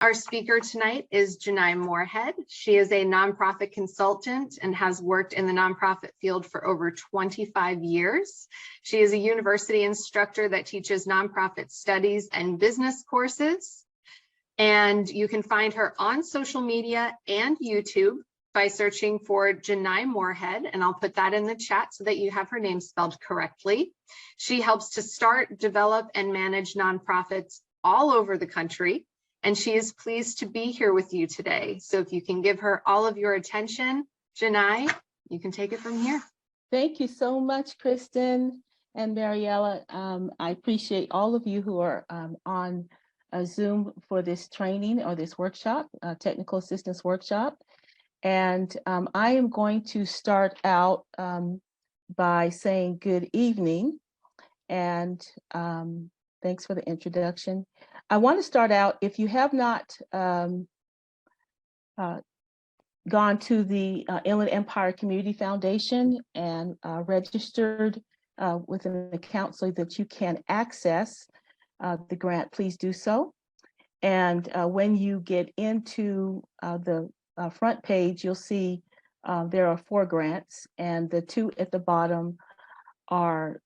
Our speaker tonight is Janai Moorhead. She is a nonprofit consultant and has worked in the nonprofit field for over 25 years. She is a university instructor that teaches nonprofit studies and business courses. And you can find her on social media and YouTube by searching for Janai Moorhead, and I'll put that in the chat so that you have her name spelled correctly. She helps to start, develop, and manage nonprofits all over the country. And she is pleased to be here with you today. So if you can give her all of your attention, Janai, you can take it from here. Thank you so much, Kristen and Mariella. I appreciate all of you who are on Zoom for this training or this workshop, technical assistance workshop. And I am going to start out by saying good evening and thanks for the introduction. I want to start out, if you have not gone to the Inland Empire Community Foundation and registered with an account so that you can access the grant, please do so. And when you get into the front page, you'll see there are 4 grants, and the 2 at the bottom are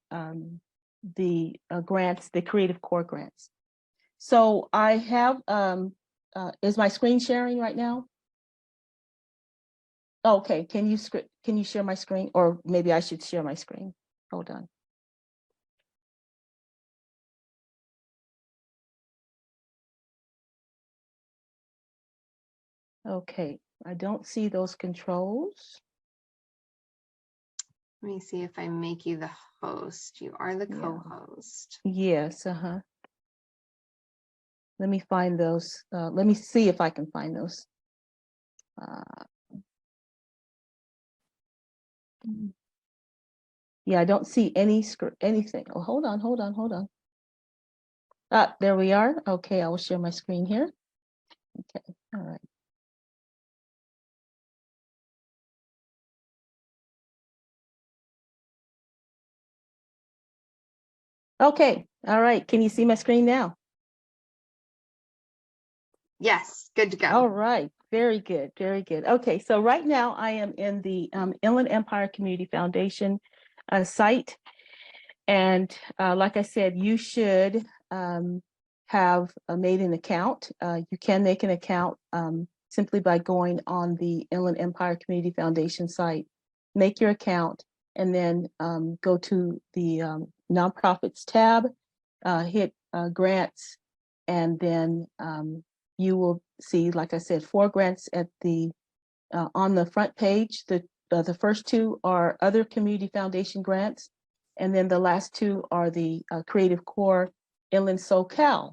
the grants, the Creative Corps grants. So I have, is my screen sharing right now? Okay, can you share my screen? Or maybe I should share my screen. Hold on. Okay, I don't see those controls. Let me see if I make you the host. You are the co-host. Yes, let me find those. Let me see if I can find those. Yeah, I don't see anything. Oh, hold on. Ah, there we are. Okay, I will share my screen here. Okay, all right. Okay, all right. Can you see my screen now? Yes, good to go. All right, very good, very good. Okay, so right now I am in the Inland Empire Community Foundation site. And like I said, you should have made an account. You can make an account simply by going on the Inland Empire Community Foundation site, make your account, and then go to the nonprofits tab, hit grants, and then you will see, like I said, 4 grants at the on the front page. The first 2 are other community foundation grants, and then the last 2 are the Creative Corps Inland SoCal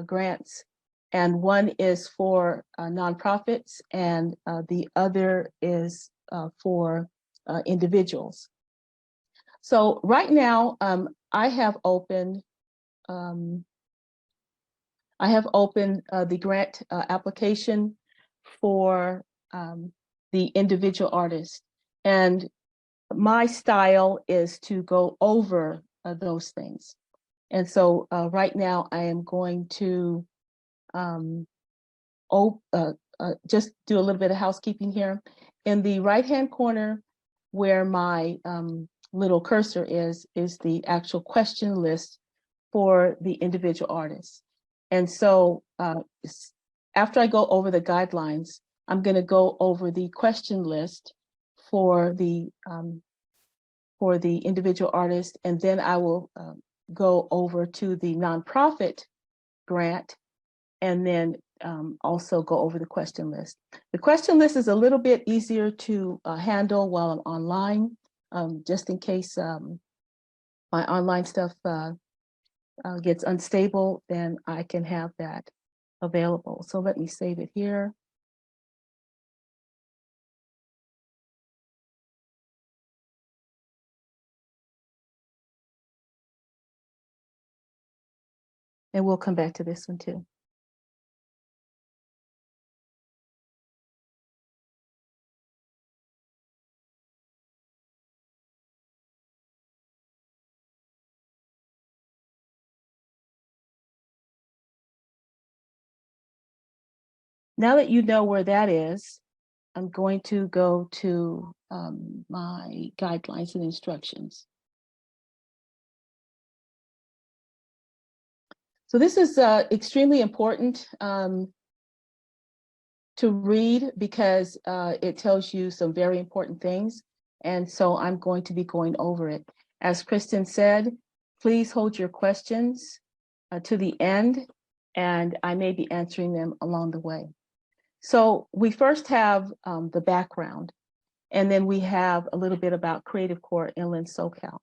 grants, and one is for nonprofits, and the other is for individuals. So right now, I have opened the grant application for the individual artist, and my style is to go over those things. And so right now I am going to just do a little bit of housekeeping here. In the right-hand corner where my little cursor is the actual question list for the individual artists. And so after I go over the guidelines, I'm going to go over the question list for the individual artist, and then I will go over to the nonprofit grant, and then also go over the question list. The question list is a little bit easier to handle while I'm online, just in case my online stuff gets unstable, then I can have that available. So let me save it here. And we'll come back to this one too. now that you know where that is, I'm going to go to my guidelines and instructions. So this is extremely important to read because it tells you some very important things. And so I'm going to be going over it. As Kristen said, please hold your questions to the end, and I may be answering them along the way. So we first have the background, and then we have a little bit about Creative Corps Inland SoCal.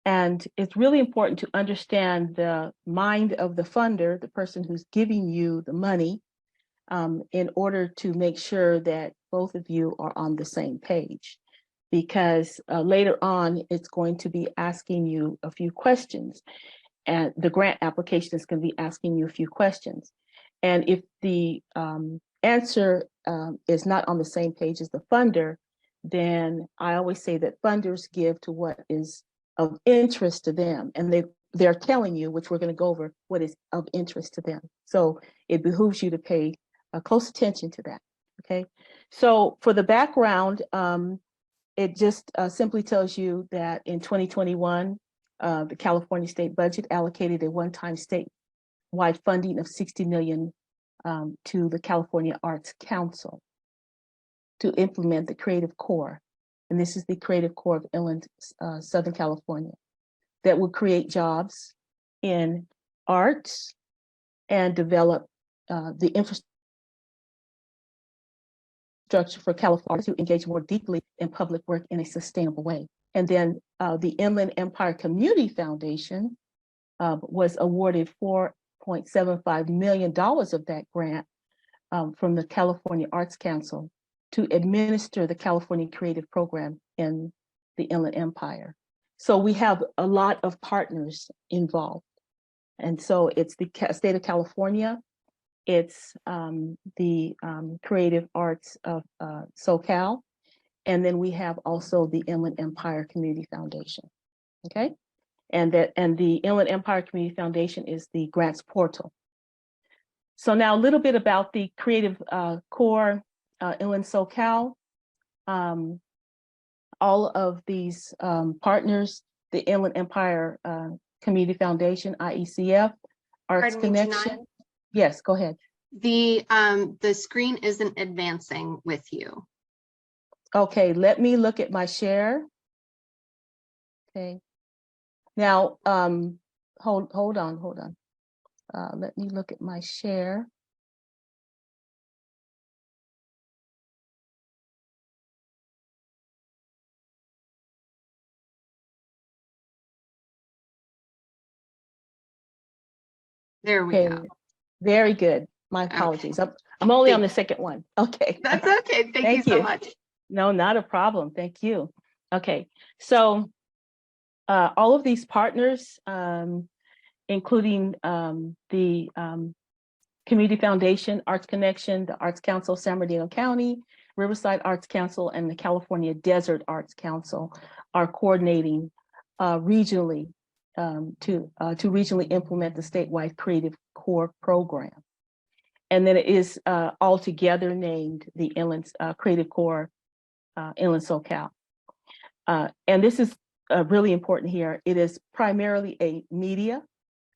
And it's really important to understand the mind of the funder, the person who's giving you the money, in order to make sure that both of you are on the same page. Because later on, it's going to be asking you a few questions. And the grant application is going to be asking you a few questions. And if the answer is not on the same page as the funder, then I always say that funders give to what is of interest to them. And they're telling you, which we're going to go over, what is of interest to them. So it behooves you to pay close attention to that. Okay. So for the background, it just simply tells you that in 2021, the California state budget allocated a one-time statewide funding of $60 million to the California Arts Council to implement the Creative Corps. And this is the Creative Corps of Inland, Southern California, that will create jobs in arts and develop the infrastructure for California to engage more deeply in public work in a sustainable way. And then the Inland Empire Community Foundation was awarded $4.75 million of that grant from the California Arts Council to administer the California Creative Program in the Inland Empire. So we have a lot of partners involved. And so it's the state of California, it's the Creative Arts of SoCal, and then we have also the Inland Empire Community Foundation, okay? And the Inland Empire Community Foundation is the grants portal. So now a little bit about the Creative Corps Inland SoCal. All of these partners, the Inland Empire Community Foundation, IECF, Arts Connection. Yes, go ahead. The screen isn't advancing with you. Okay, let me look at my share. Okay. Now, hold on. Let me look at my share. There we go. Very good. My apologies. Okay. I'm only on the second one. Okay. That's okay. Thank you so much. No, not a problem. Thank you. Okay. So all of these partners, including the Community Foundation, Arts Connection, the Arts Council, San Bernardino County, Riverside Arts Council, and the California Desert Arts Council are coordinating regionally to regionally implement the statewide Creative Corps program. And then it is altogether named the Inland Creative Corps Inland SoCal. And this is really important here. It is primarily a media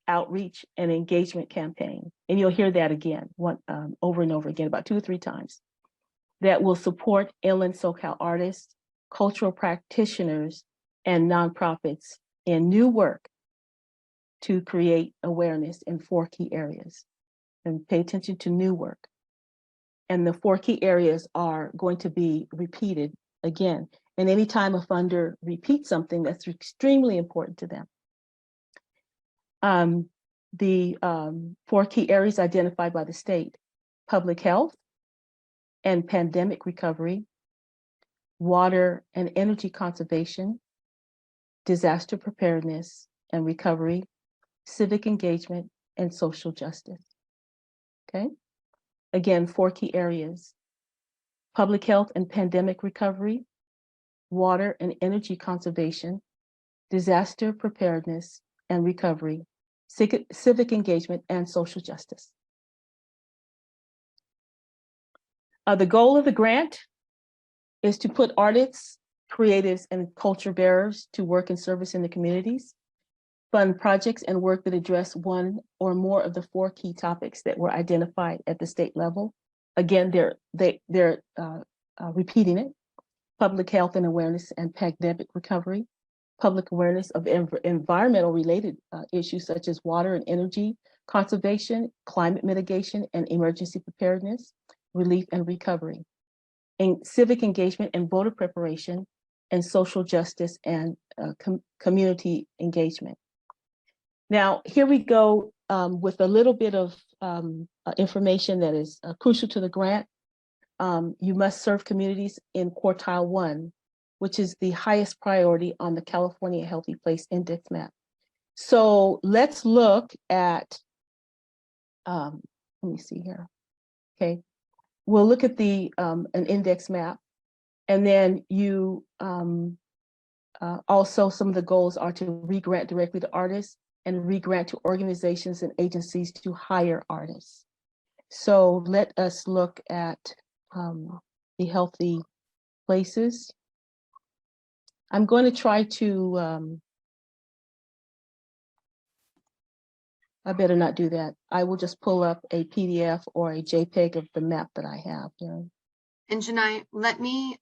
outreach and engagement campaign. And you'll hear that again, over and over again, about 2 or 3 times, that will support Inland SoCal artists, cultural practitioners, and nonprofits in new work to create awareness in 4 key areas. And pay attention to new work. And the 4 key areas are going to be repeated again. And anytime a funder repeats something, that's extremely important to them. The 4 key areas identified by the state: public health and pandemic recovery, water and energy conservation, disaster preparedness and recovery, civic engagement, and social justice. Okay, again, 4 key areas: public health and pandemic recovery, water and energy conservation, disaster preparedness and recovery, civic engagement, and social justice. The goal of the grant is to put artists, creatives, and culture bearers to work and service in the communities, fund projects and work that address one or more of the 4 key topics that were identified at the state level. Again, they're repeating it: public health and awareness and pandemic recovery, public awareness of environmental related issues such as water and energy conservation, climate mitigation and emergency preparedness, relief and recovery, and civic engagement and voter preparation, and social justice and community engagement. Now, here we go with a little bit of information that is crucial to the grant. You must serve communities in Quartile 1, which is the highest priority on the California Healthy Place Index map. So let's look at, let me see here, okay. We'll look at the an index map, and then you also, some of the goals are to re-grant directly to artists and re-grant to organizations and agencies to hire artists. So let us look at the healthy places. I'm going to try to, I better not do that. I will just pull up a PDF or a JPEG of the map that I have here. And Janai, let me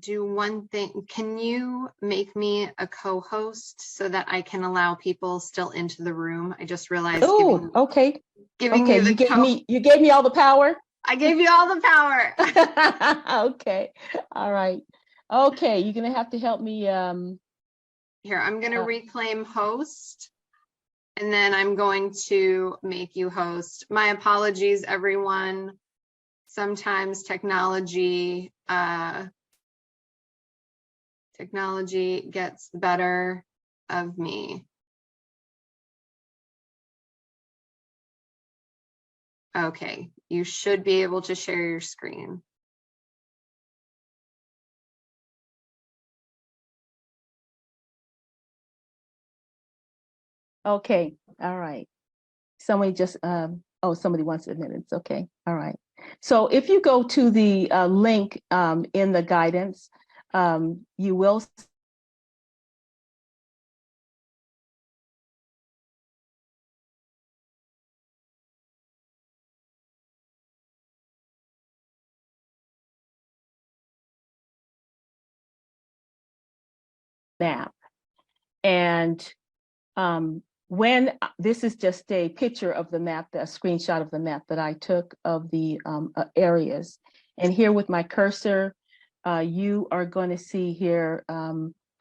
do one thing. Can you make me a co-host so that I can allow people still into the room? I just realized. Oh, okay. Giving Okay, you you gave me all the power. I gave you all the power. Okay, all right. Okay, you're gonna have to help me. Here, I'm gonna reclaim host, and then I'm going to make you host. My apologies, everyone. Sometimes technology gets the better of me. Okay, you should be able to share your screen. Okay, all right. Somebody just, oh, somebody wants admittance. Okay, all right. So if you go to the link in the guidance, you will map. And when this is just a picture of the map, a screenshot of the map that I took of the areas. And here with my cursor, you are going to see here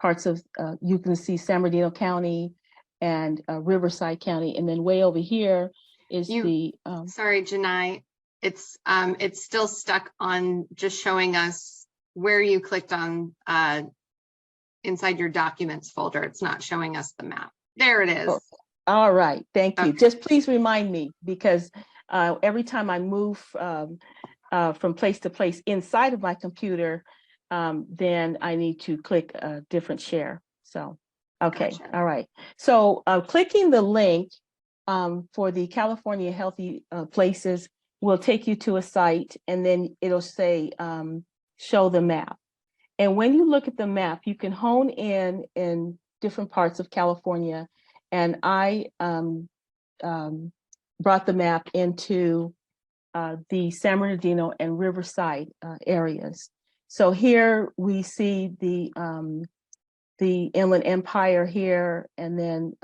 parts of, you can see San Bernardino County and Riverside County. And then way over here is sorry, Janai, it's still stuck on just showing us where you clicked on inside your documents folder. It's not showing us the map. There it is. Oh, all right, thank you. Okay. Just please remind me, because every time I move from place to place inside of my computer, then I need to click a different share. So, okay, gotcha. All right. So clicking the link for the California Healthy Places will take you to a site, and then it'll say, show the map. And when you look at the map, you can hone in different parts of California. And I brought the map into the San Bernardino and Riverside areas. So here we see the Inland Empire here, and then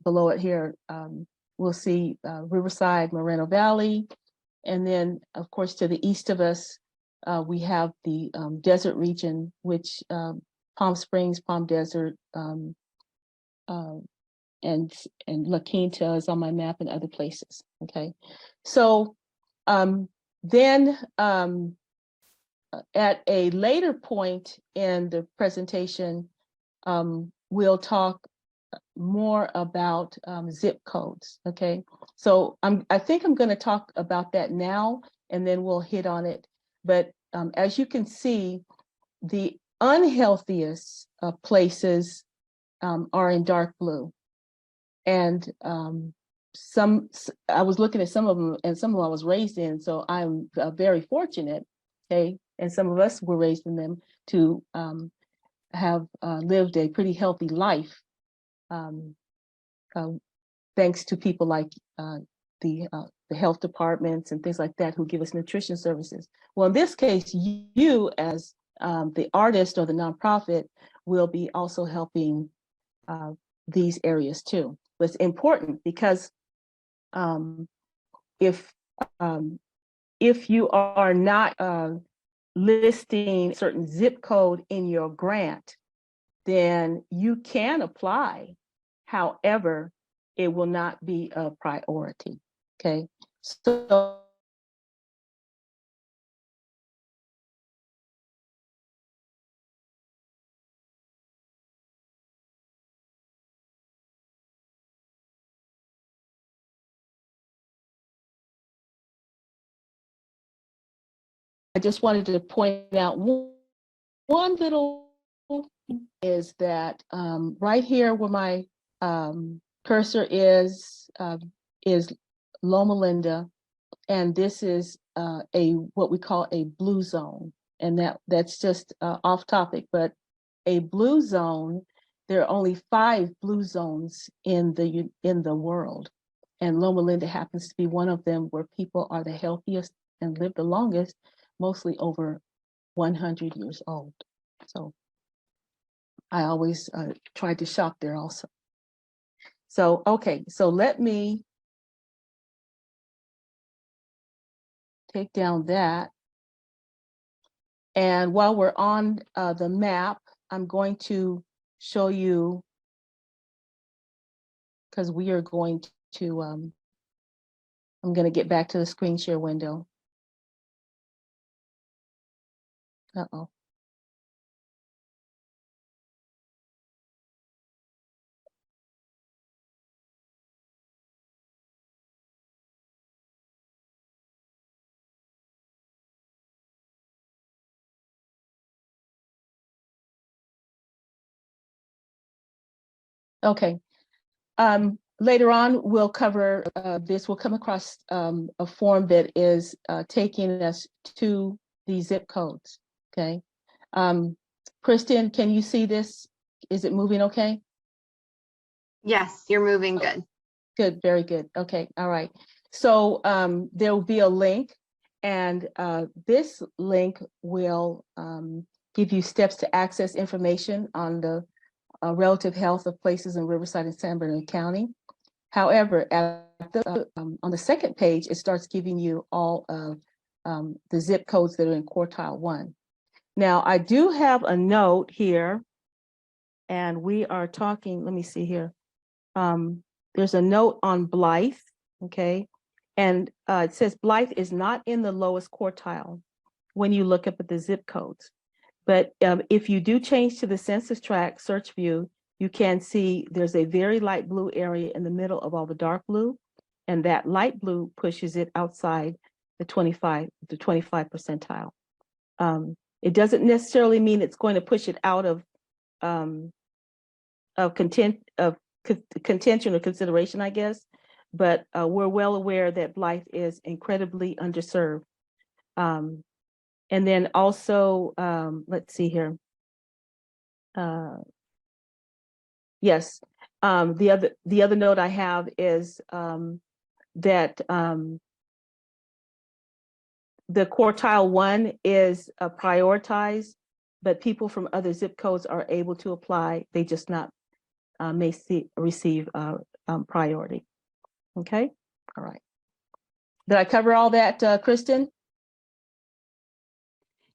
below it here, we'll see Riverside, Moreno Valley. And then, of course, to the east of us, we have the desert region, which Palm Springs, Palm Desert, and La Quinta is on my map, and other places. Okay, so then at a later point in the presentation, we'll talk more about zip codes. Okay, so I think I'm going to talk about that now, and then we'll hit on it. But as you can see, the unhealthiest places are in dark blue. And I was looking at some of them, and some of them I was raised in, so I'm very fortunate, okay, and some of us were raised in them to have lived a pretty healthy life, thanks to people like the health departments and things like that who give us nutrition services. Well, in this case, you as the artist or the nonprofit will be also helping these areas too. But it's important because if you are not listing certain zip code in your grant, then you can apply. However, it will not be a priority. Okay, so I just wanted to point out one little is that right here where my cursor is Loma Linda, and this is what we call a blue zone, and that's just off topic, but a blue zone, there are only 5 blue zones in the world, and Loma Linda happens to be one of them, where people are the healthiest and live the longest, mostly over 100 years old. So I always try to shop there also. So, okay, so let me take down that. And while we're on the map, I'm going to show you, because we are going to, I'm going to get back to the screen share window. Uh-oh. Okay. Later on, we'll cover this. We'll come across a form that is taking us to these zip codes. Okay. Kristen, can you see this? Is it moving okay? Yes, you're moving good. Good, very good. Okay, all right. So there will be a link, and this link will give you steps to access information on the relative health of places in Riverside and San Bernardino County. However, on the second page, it starts giving you all of the zip codes that are in Quartile 1. Now, I do have a note here, and we are talking, let me see here. There's a note on Blythe, okay? And it says Blythe is not in the lowest quartile when you look up at the zip codes. But if you do change to the census tract search view, you can see there's a very light blue area in the middle of all the dark blue, and that light blue pushes it outside the 25 percentile. It doesn't necessarily mean it's going to push it out of contention or consideration, I guess, but we're well aware that Blythe is incredibly underserved. And then also, let's see here. Yes, the other note I have is that the Quartile 1 is prioritized, but people from other zip codes are able to apply. They just not may receive priority. Okay, all right. Did I cover all that, Kristen?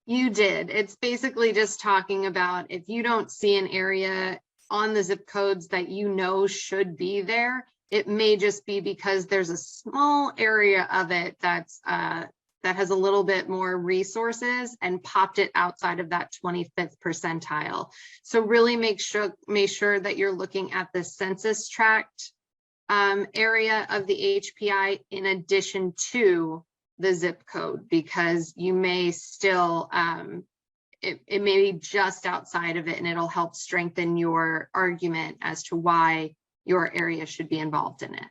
You did. It's basically just talking about if you don't see an area on the zip codes that you know should be there, it may just be because there's a small area of it that's that has a little bit more resources and popped it outside of that 25th percentile. So really make sure that you're looking at the census tract area of the HPI in addition to the zip code, because you may still, it may be just outside of it, and it'll help strengthen your argument as to why your area should be involved in it.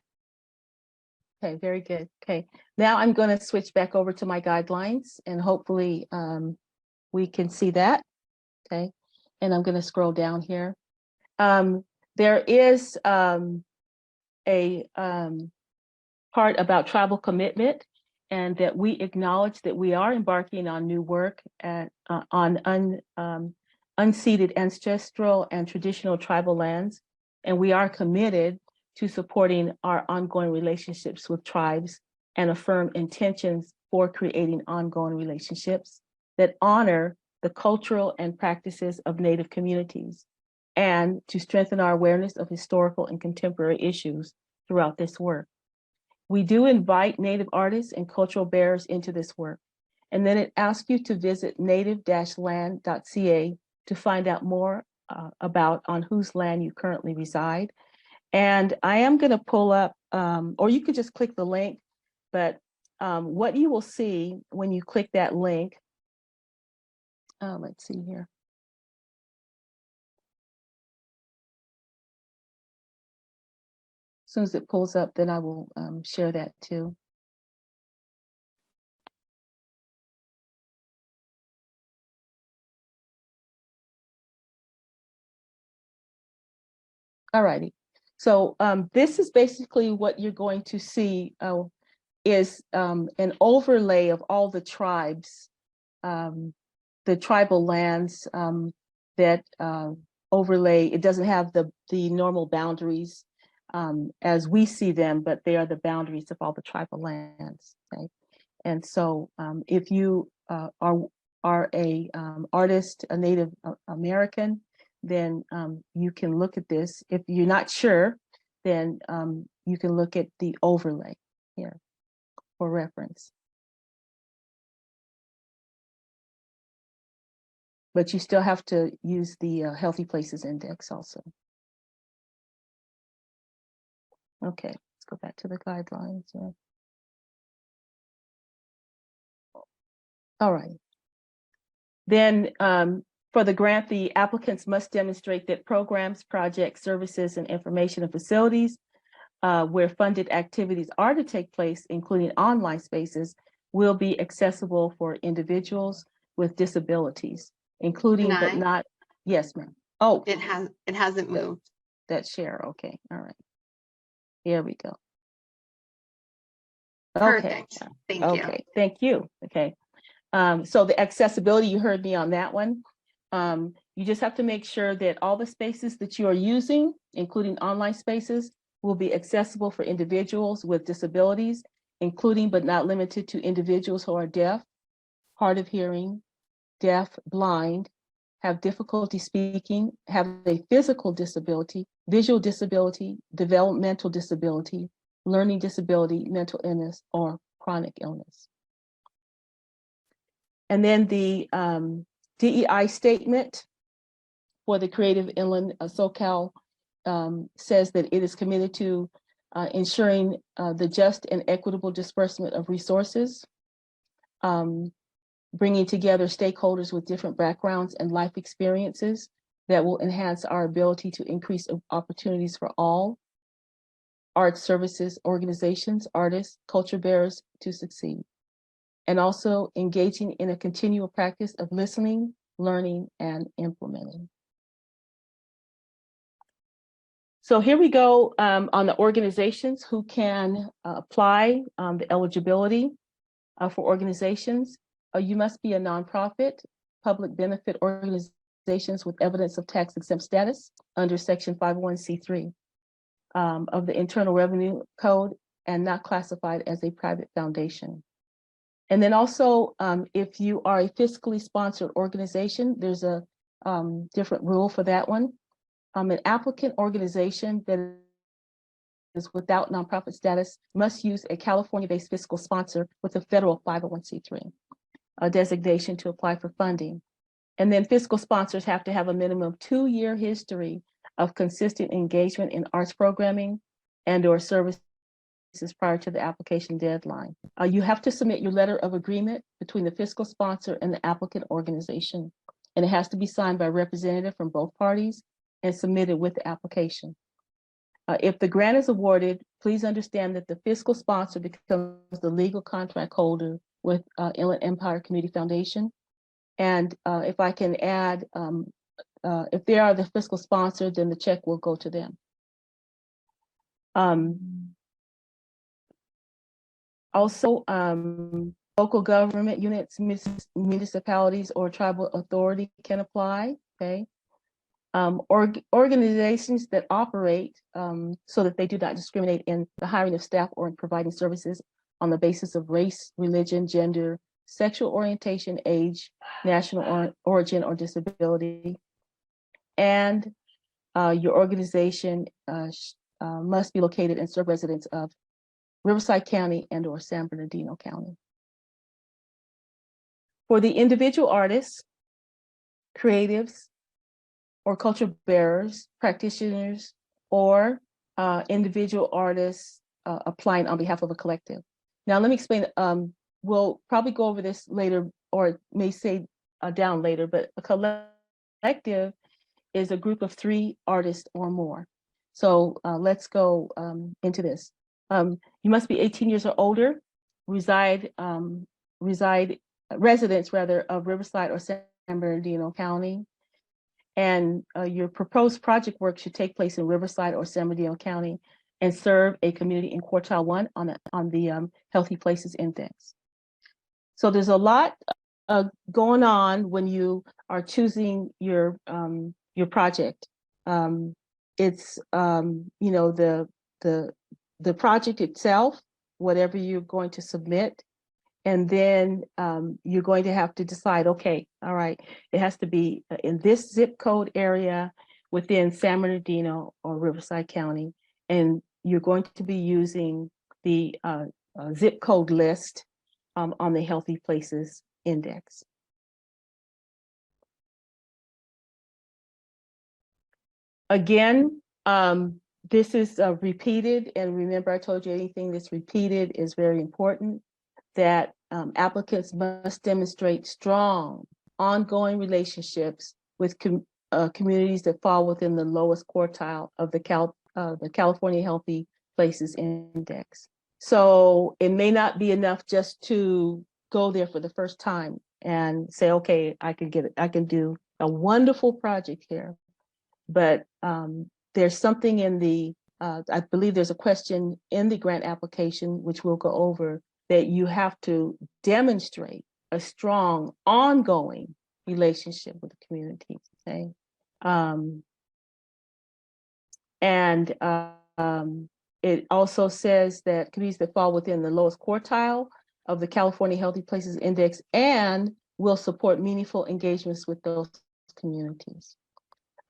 Okay, very good. Okay, now I'm going to switch back over to my guidelines and hopefully we can see that. Okay, and I'm going to scroll down here. There is a part about tribal commitment, and that we acknowledge that we are embarking on new work on unceded ancestral and traditional tribal lands, and we are committed to supporting our ongoing relationships with tribes and affirm intentions for creating ongoing relationships that honor the cultural and practices of Native communities, and to strengthen our awareness of historical and contemporary issues throughout this work. We do invite Native artists and cultural bearers into this work, and then it asks you to visit native-land.ca to find out more about on whose land you currently reside. And I am going to pull up, or you could just click the link, but what you will see when you click that link, let's see here. As soon as it pulls up, then I will share that too. All righty. So this is basically what you're going to see is an overlay of all the tribes, the tribal lands that overlay. It doesn't have the normal boundaries as we see them, but they are the boundaries of all the tribal lands. Okay? And so if you are a artist, a Native American, then you can look at this. If you're not sure, then you can look at the overlay here for reference. But you still have to use the Healthy Places Index also. Okay, let's go back to the guidelines. Yeah. All right. Then for the grant, the applicants must demonstrate that programs, projects, services, and information and facilities where funded activities are to take place, including online spaces, will be accessible for individuals with disabilities, including but not, yes, ma'am. Oh, it hasn't moved. That share, okay, all right. Here we go. Perfect. Okay. Thank you. Okay, thank you. Okay. So the accessibility, you heard me on that one. You just have to make sure that all the spaces that you are using, including online spaces, will be accessible for individuals with disabilities, including but not limited to individuals who are deaf, hard of hearing, deaf, blind, have difficulty speaking, have a physical disability, visual disability, developmental disability, learning disability, mental illness, or chronic illness. And then the DEI statement for the Creative Inland SoCal says that it is committed to ensuring the just and equitable disbursement of resources, bringing together stakeholders with different backgrounds and life experiences that will enhance our ability to increase opportunities for all art services organizations, artists, culture bearers to succeed. And also engaging in a continual practice of listening, learning, and implementing. So here we go on the organizations who can apply the eligibility for organizations. You must be a nonprofit, public benefit organizations with evidence of tax exempt status under Section 501c3 of the Internal Revenue Code and not classified as a private foundation. And then also, if you are a fiscally sponsored organization, there's a different rule for that one. An applicant organization that is without nonprofit status must use a California-based fiscal sponsor with a federal 501c3 designation to apply for funding. And then fiscal sponsors have to have a minimum 2-year history of consistent engagement in arts programming and/or services prior to the application deadline. You have to submit your letter of agreement between the fiscal sponsor and the applicant organization, and it has to be signed by a representative from both parties and submitted with the application. If the grant is awarded, please understand that the fiscal sponsor becomes the legal contract holder with Inland Empire Community Foundation. And if I can add, if they are the fiscal sponsor, then the check will go to them. Also, local government units, municipalities, or tribal authority can apply, okay? Organizations that operate so that they do not discriminate in the hiring of staff or in providing services on the basis of race, religion, gender, sexual orientation, age, national origin, or disability. And your organization must be located and serve residents of Riverside County and or San Bernardino County. For the individual artists, creatives, or culture bearers, practitioners, or individual artists applying on behalf of a collective. Now, let me explain. We'll probably go over this later, or may say down later, but a collective is a group of 3 artists or more. So let's go into this. You must be 18 years or older, residents rather of Riverside or San Bernardino County. And your proposed project work should take place in Riverside or San Bernardino County and serve a community in Quartile 1 on the Healthy Places Index. So there's a lot going on when you are choosing your project. It's you know, the project itself, whatever you're going to submit, and then you're going to have to decide, okay, all right, it has to be in this zip code area within San Bernardino or Riverside County, and you're going to be using the zip code list on the Healthy Places Index. Again, this is repeated, and remember I told you anything that's repeated is very important, that applicants must demonstrate strong, ongoing relationships with communities that fall within the lowest quartile of the California Healthy Places Index. So it may not be enough just to go there for the first time and say, okay, I can do a wonderful project here. But there's something in the, I believe there's a question in the grant application, which we'll go over, that you have to demonstrate a strong, ongoing relationship with the community, okay? It also says that communities that fall within the lowest quartile of the California Healthy Places Index and will support meaningful engagements with those communities.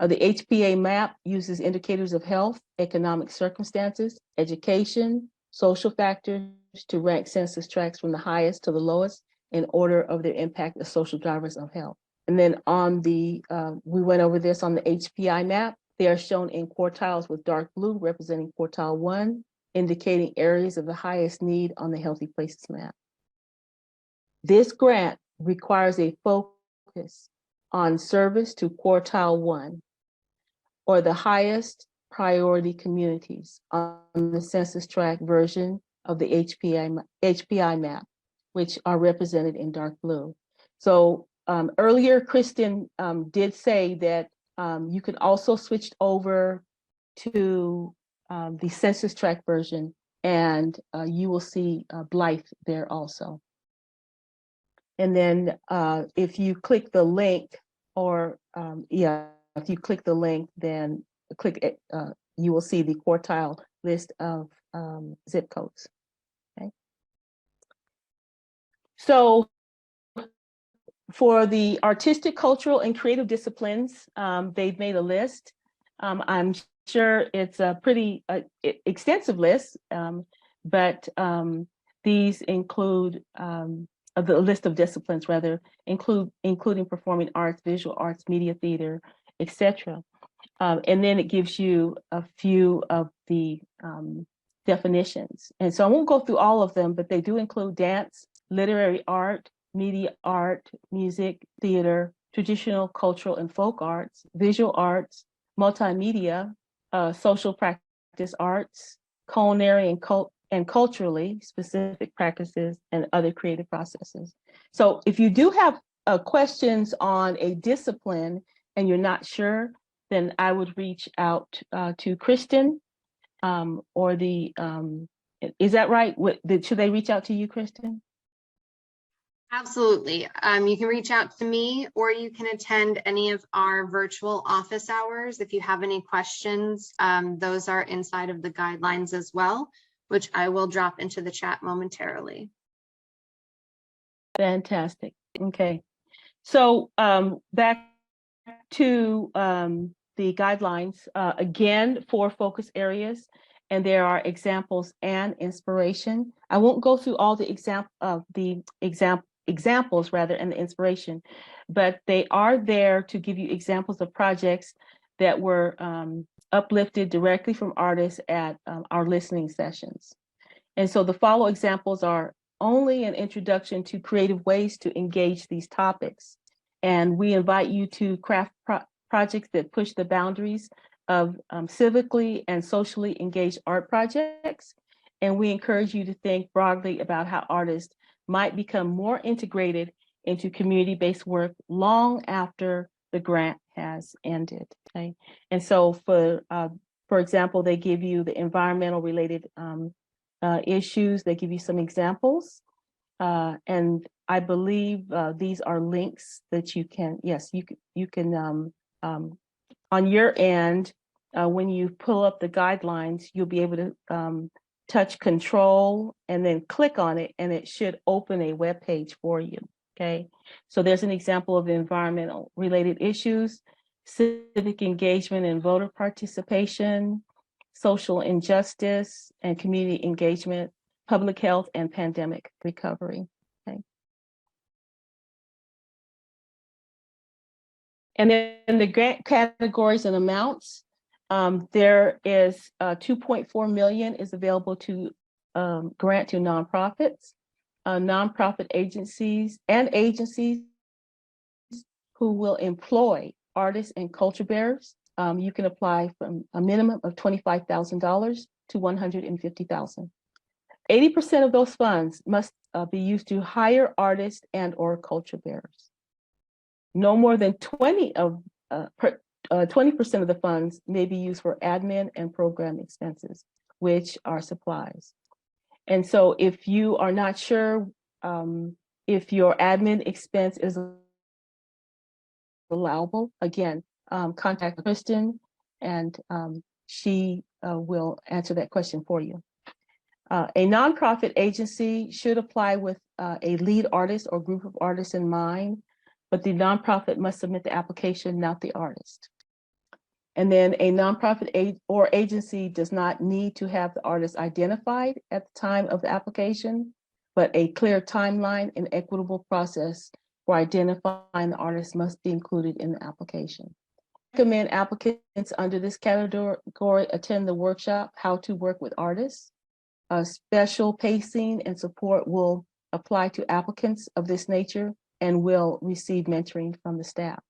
The HPA map uses indicators of health, economic circumstances, education, social factors to rank census tracts from the highest to the lowest in order of their impact as social drivers of health. And then on the, we went over this on the HPI map. They are shown in quartiles with dark blue representing quartile 1, indicating areas of the highest need on the Healthy Places map. This grant requires a focus on service to quartile 1, or the highest priority communities on the census tract version of the HPI map, which are represented in dark blue. So earlier, Kristen did say that you can also switch over to the census tract version, and you will see Blythe there also. And then if you click the link, or if you click the link, then click it, you will see the quartile list of zip codes. Okay. So for the artistic, cultural, and creative disciplines, they've made a list. I'm sure it's a pretty extensive list, but these include the list of disciplines, rather, including performing arts, visual arts, media theater, etc. And then it gives you a few of the definitions. And so I won't go through all of them, but they do include dance, literary art, media art, music, theater, traditional, cultural, and folk arts, visual arts, multimedia, social practice arts, culinary and culturally specific practices, and other creative processes. So if you do have questions on a discipline and you're not sure, then I would reach out to Kristen or the, is that right? Should they reach out to you, Kristen? Absolutely. You can reach out to me, or you can attend any of our virtual office hours. If you have any questions, those are inside of the guidelines as well, which I will drop into the chat momentarily. Fantastic. Okay. So back to the guidelines, again, 4 focus areas, and there are examples and inspiration. I won't go through all the examples rather and the inspiration, but they are there to give you examples of projects that were uplifted directly from artists at our listening sessions. And so the follow examples are only an introduction to creative ways to engage these topics. And we invite you to craft projects that push the boundaries of civically and socially engaged art projects. And we encourage you to think broadly about how artists might become more integrated into community-based work long after the grant has ended. Okay, and so for example, they give you the environmental related issues. They give you some examples, and I believe these are links that you can. Yes, you can on your end when you pull up the guidelines, you'll be able to touch control and then click on it, and it should open a web page for you. Okay, so there's an example of environmental related issues, civic engagement and voter participation, social injustice and community engagement, public health and pandemic recovery. Okay. And then the grant categories and amounts, there is 2.4 million is available to grant to nonprofits, nonprofit agencies and agencies who will employ artists and culture bearers. You can apply from a minimum of $25,000 to $150,000. 80% of those funds must be used to hire artists and or culture bearers. No more than 20% of the funds may be used for admin and program expenses, which are supplies. And so if you are not sure if your admin expense is allowable, again, contact Kristen and she will answer that question for you. A nonprofit agency should apply with a lead artist or group of artists in mind, but the nonprofit must submit the application, not the artist. And then a nonprofit or agency does not need to have the artist identified at the time of the application, but a clear timeline and equitable process for identifying the artist must be included in the application. I recommend applicants under this category attend the workshop, How to Work with Artists. Special pacing and support will apply to applicants of this nature and will receive mentoring from the staff.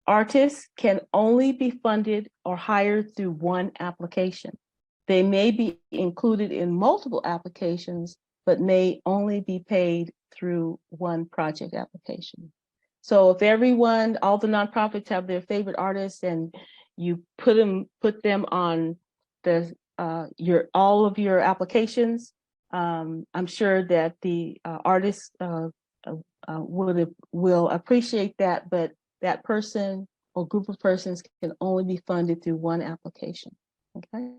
Artists can only be funded or hired through one application. They may be included in multiple applications, but may only be paid through one project application. So if all the nonprofits have their favorite artists and you put them on the all of your applications, I'm sure that the artists will appreciate that, but that person or group of persons can only be funded through one application. Okay.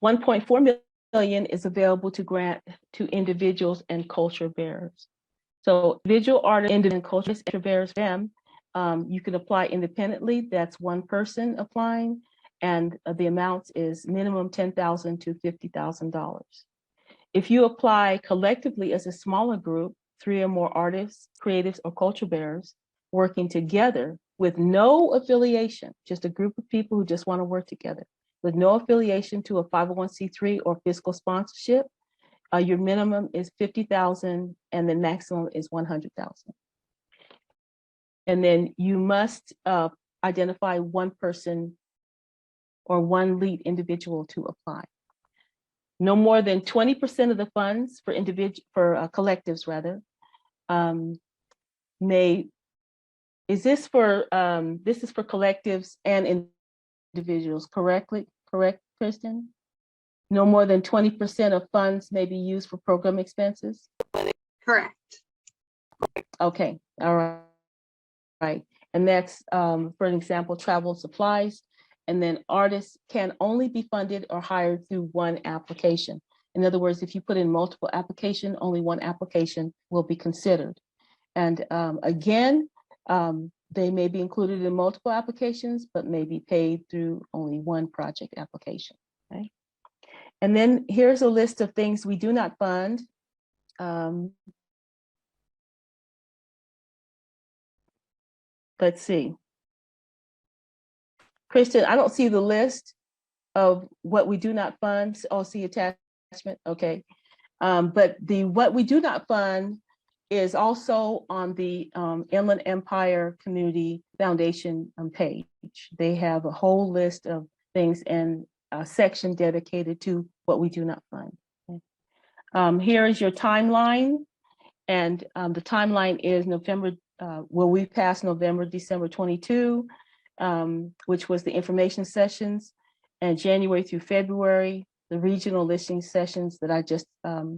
1.4 million is available to grant to individuals and culture bearers. So individual artists and culture bearers, them, you can apply independently. That's one person applying, and the amount is minimum $10,000 to $50,000. If you apply collectively as a smaller group, 3 or more artists, creatives, or culture bearers working together with no affiliation, just a group of people who just want to work together with no affiliation to a 501c3 or fiscal sponsorship, your minimum is $50,000 and the maximum is $100,000. And then you must identify one person or one lead individual to apply. No more than 20% of the funds for collectives rather, this is for collectives and individuals, correct, Kristen? No more than 20% of funds may be used for program expenses? Correct. Okay, all right. And that's, for an example, travel supplies. And then artists can only be funded or hired through one application. In other words, if you put in multiple applications, only one application will be considered. And again, they may be included in multiple applications, but may be paid through only one project application. Okay. And then here's a list of things we do not fund. Let's see. Kristen, I don't see the list of what we do not fund. Oh, see attachment. Okay. But what we do not fund is also on the Inland Empire Community Foundation page. They have a whole list of things and a section dedicated to what we do not fund. Okay. Here is your timeline. And the timeline is November, we passed November, December 22, which was the information sessions, and January through February, the regional listing sessions that I just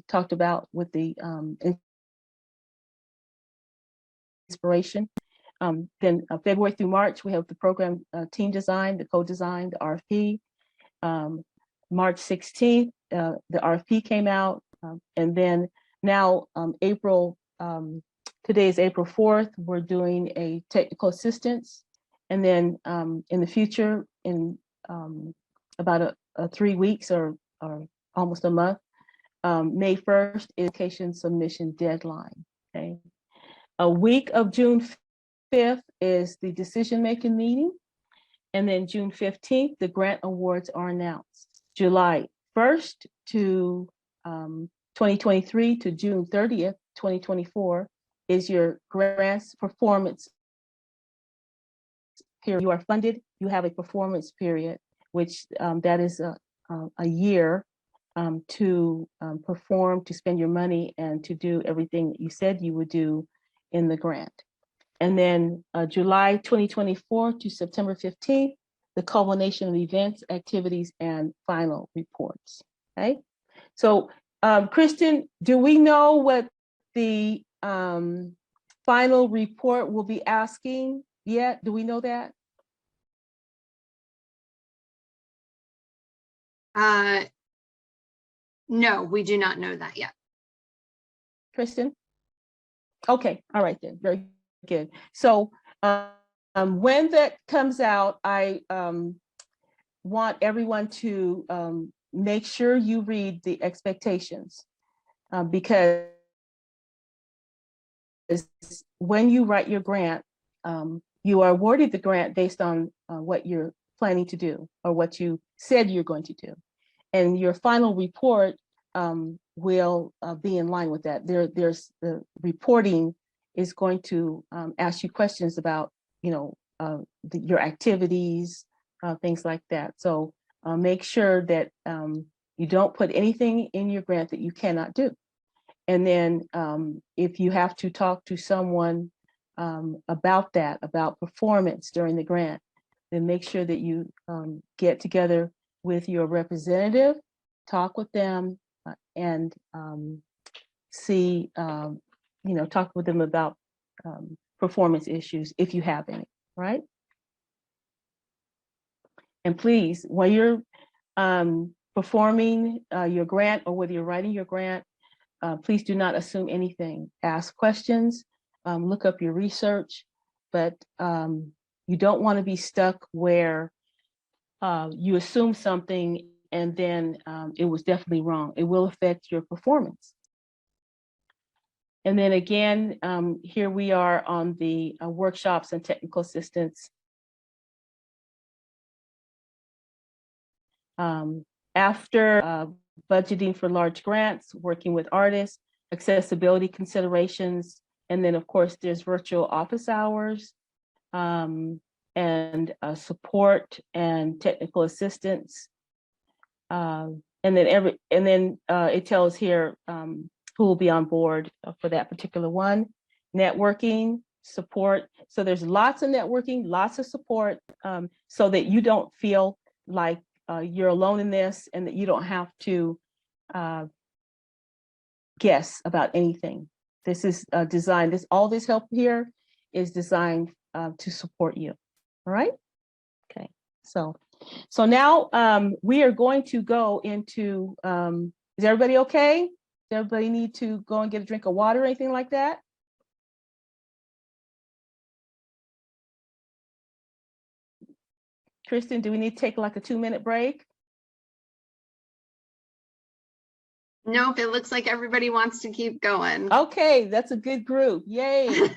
talked about with the inspiration. Then February through March, we have the program team design, the co-design, the RFP. March 16th, the RFP came out. And then now April, today is April 4th, we're doing a technical assistance. And then in the future, in about 3 weeks or almost a month, May 1st is application submission deadline. Okay. A week of June 5th is the decision-making meeting. And then June 15th, the grant awards are announced. July 1st to 2023 to June 30th, 2024 is your grants performance period. You are funded, you have a performance period, which that is a year to perform, to spend your money, and to do everything that you said you would do in the grant. And then July 2024 to September 15th, the culmination of events, activities, and final reports. Okay. So Kristen, do we know what the final report will be asking yet? Do we know that? No, we do not know that yet. Kristen? Okay, all right then, very good. So when that comes out, I want everyone to make sure you read the expectations because when you write your grant, you are awarded the grant based on what you're planning to do or what you said you're going to do. And your final report will be in line with that. There's the reporting is going to ask you questions about, your activities, things like that. So make sure that you don't put anything in your grant that you cannot do. And then if you have to talk to someone about that, about performance during the grant, then make sure that you get together with your representative, talk with them, and see, talk with them about performance issues if you have any, right? And please, while you're performing your grant or whether you're writing your grant, please do not assume anything. Ask questions, look up your research, but you don't want to be stuck where you assume something and then it was definitely wrong. It will affect your performance. And then again, here we are on the workshops and technical assistance. After budgeting for large grants, working with artists, accessibility considerations, and then of course there's virtual office hours. and support and technical assistance. And then it tells here who will be on board for that particular one. Networking, support. So there's lots of networking, lots of support, so that you don't feel like you're alone in this and that you don't have to guess about anything. This is designed, all this help here is designed to support you. All right. Okay. So now we are going to go into, is everybody okay? Does everybody need to go and get a drink of water or anything like that? Kristen, do we need to take like a 2-minute break? Nope, it looks like everybody wants to keep going. Okay, that's a good group. Yay.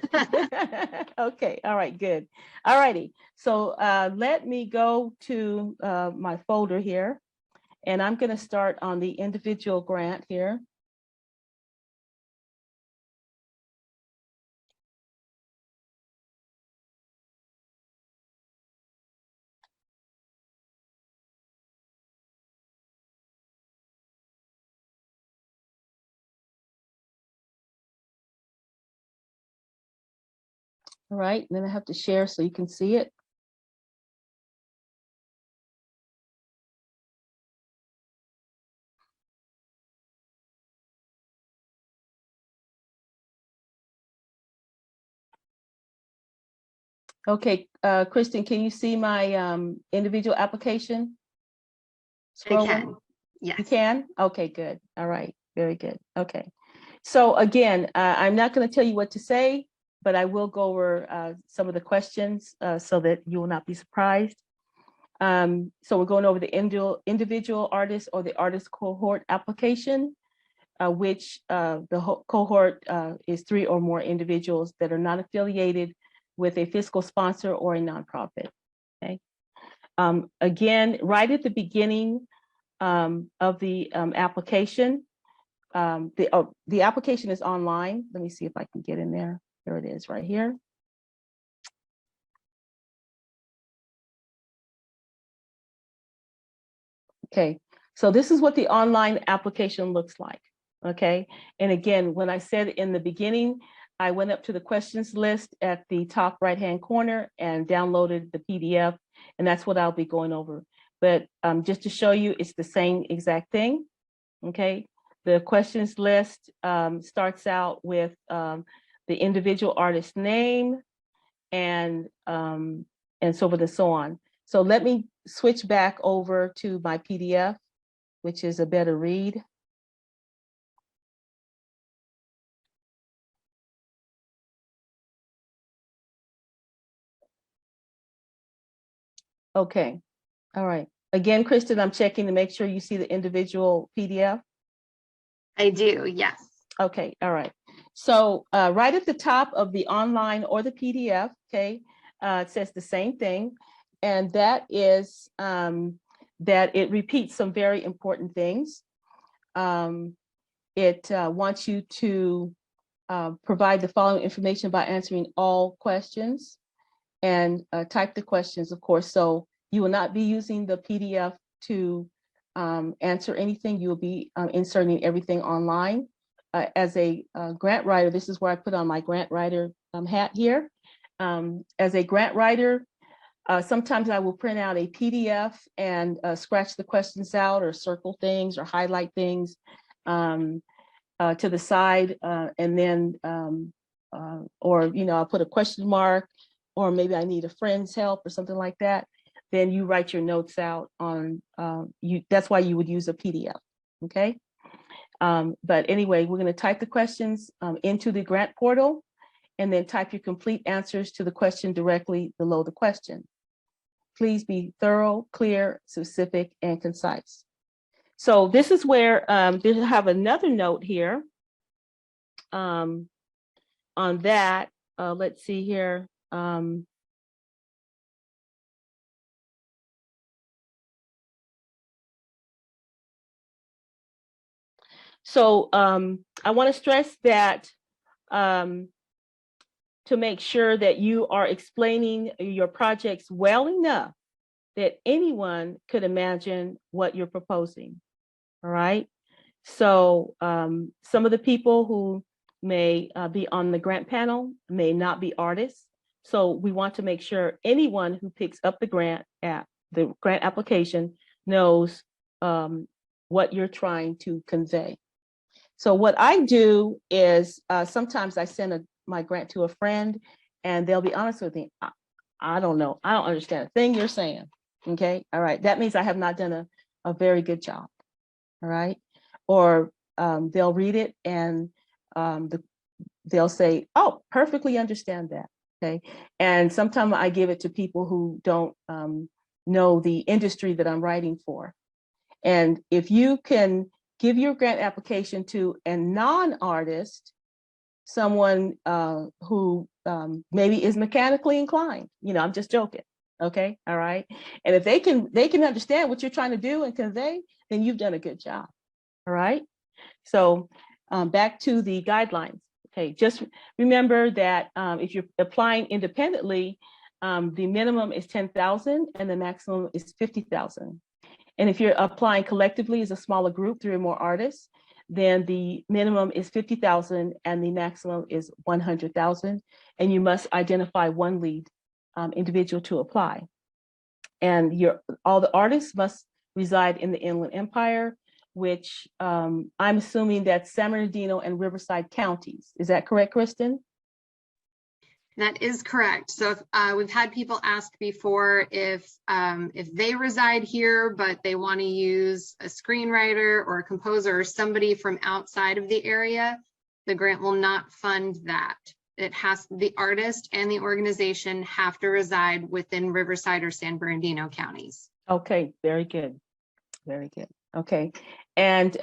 Okay, all right, good. All righty. So let me go to my folder here, and I'm going to start on the individual grant here. All right, and then I have to share so you can see it. Okay, Kristen, can you see my individual application? I can, yes. You can? Okay, good. All right, very good. Okay. So again, I'm not going to tell you what to say, but I will go over some of the questions so that you will not be surprised. So we're going over the individual artist or the artist cohort application, which the cohort is 3 or more individuals that are not affiliated with a fiscal sponsor or a nonprofit. Okay. Again, right at the beginning of the application, the application is online. Let me see if I can get in there. There it is right here. Okay, so this is what the online application looks like. Okay, and again, when I said in the beginning, I went up to the questions list at the top right-hand corner and downloaded the PDF, and that's what I'll be going over. But just to show you, it's the same exact thing. Okay, the questions list starts out with the individual artist name and so forth and so on. So let me switch back over to my PDF, which is a better read. Okay, all right. Again, Kristen, I'm checking to make sure you see the individual PDF. I do, yes. Okay, all right. So right at the top of the online or the PDF, okay, it says the same thing, and that is that it repeats some very important things. It wants you to provide the following information by answering all questions and type the questions, of course. So you will not be using the PDF to answer anything. You will be inserting everything online. As a grant writer, this is where I put on my grant writer hat here. As a grant writer, sometimes I will print out a PDF and scratch the questions out or circle things or highlight things to the side, and then, or, you know, I'll put a question mark, or maybe I need a friend's help or something like that. Then you write your notes out on, that's why you would use a PDF, okay? But anyway, we're gonna type the questions into the grant portal and then type your complete answers to the question directly below the question. Please be thorough, clear, specific, and concise. So this is where they have another note here on that. Let's see here. So I want to stress that to make sure that you are explaining your projects well enough that anyone could imagine what you're proposing. All right. So some of the people who may be on the grant panel may not be artists. So we want to make sure anyone who picks up the grant application knows what you're trying to convey. So what I do is sometimes I send my grant to a friend and they'll be honest with me. I don't know. I don't understand a thing you're saying. Okay. All right. That means I have not done a very good job. All right. Or they'll read it and they'll say, oh, perfectly understand that. Okay. And sometimes I give it to people who don't know the industry that I'm writing for. And if you can give your grant application to a non-artist, someone who maybe is mechanically inclined, I'm just joking. Okay. All right. And if they can understand what you're trying to do and convey, then you've done a good job. All right. So back to the guidelines. Okay. Just remember that if you're applying independently, the minimum is 10,000 and the maximum is 50,000. And if you're applying collectively as a smaller group, 3 or more artists, then the minimum is 50,000 and the maximum is 100,000. And you must identify one lead individual to apply. And all the artists must reside in the Inland Empire, which I'm assuming that's San Bernardino and Riverside counties. Is that correct, Kristen? That is correct. So we've had people ask before if they reside here, but they want to use a screenwriter or a composer or somebody from outside of the area, the grant will not fund that. The artist and the organization have to reside within Riverside or San Bernardino counties. Okay, very good. Very good. Okay. And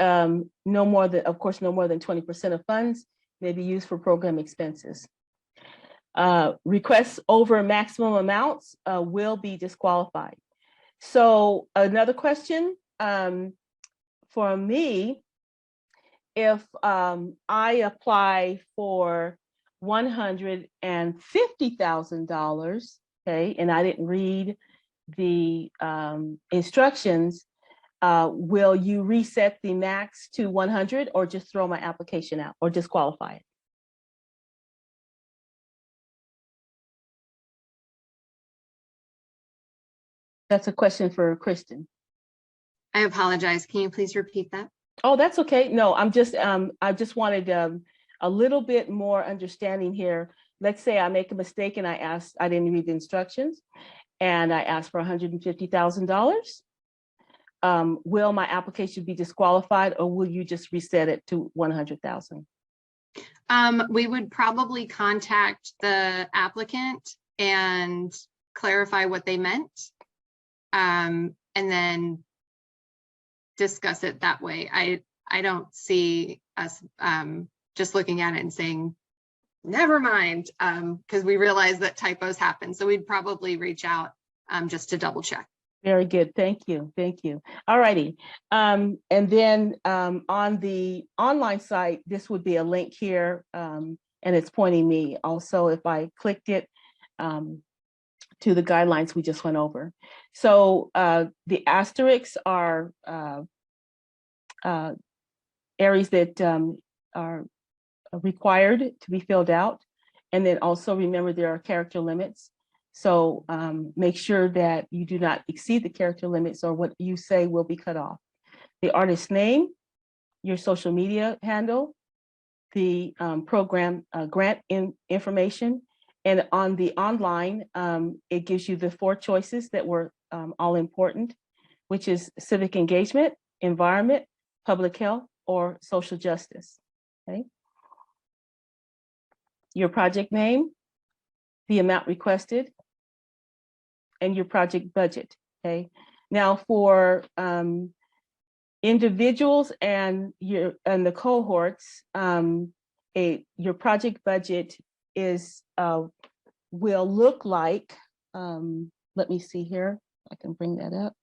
no more than 20% of funds may be used for program expenses. Requests over maximum amounts will be disqualified. So another question for me, if I apply for $150,000, okay, and I didn't read the instructions, will you reset the max to 100 or just throw my application out or disqualify it? That's a question for Kristen. I apologize. Can you please repeat that? Oh, that's okay. No, I just wanted a little bit more understanding here. Let's say I make a mistake and I didn't read the instructions and I asked for $150,000. Will my application be disqualified or will you just reset it to 100,000? We would probably contact the applicant and clarify what they meant, and then discuss it that way. I don't see us just looking at it and saying, never mind, because we realize that typos happen. So we'd probably reach out just to double check. Very good. Thank you. Thank you. All righty. And then on the online site, this would be a link here, and it's pointing me also if I clicked it to the guidelines we just went over. So the asterisks are areas that are required to be filled out. And then also remember there are character limits. So make sure that you do not exceed the character limits or what you say will be cut off. The artist's name, your social media handle, the program grant information, and on the online, it gives you the 4 choices that were all important, which is civic engagement, environment, public health, or social justice. Okay. Your project name, the amount requested, and your project budget. Okay. Now for individuals and the cohorts, your project budget is will look like. Let me see here. I can bring that up.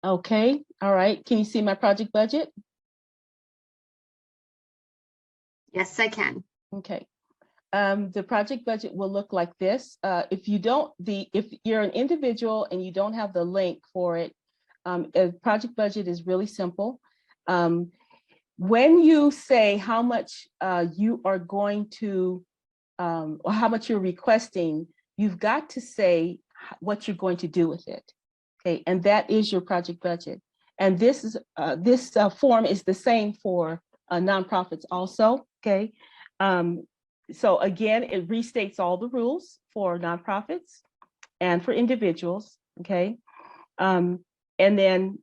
Okay, all right. Can you see my project budget? Yes, I can. Okay. The project budget will look like this. If you're an individual and you don't have the link for it, a project budget is really simple. When you say how much you are going to, or how much you're requesting, you've got to say what you're going to do with it. Okay, and that is your project budget. And this form is the same for nonprofits also. Okay. So again, it restates all the rules for nonprofits and for individuals, okay? And then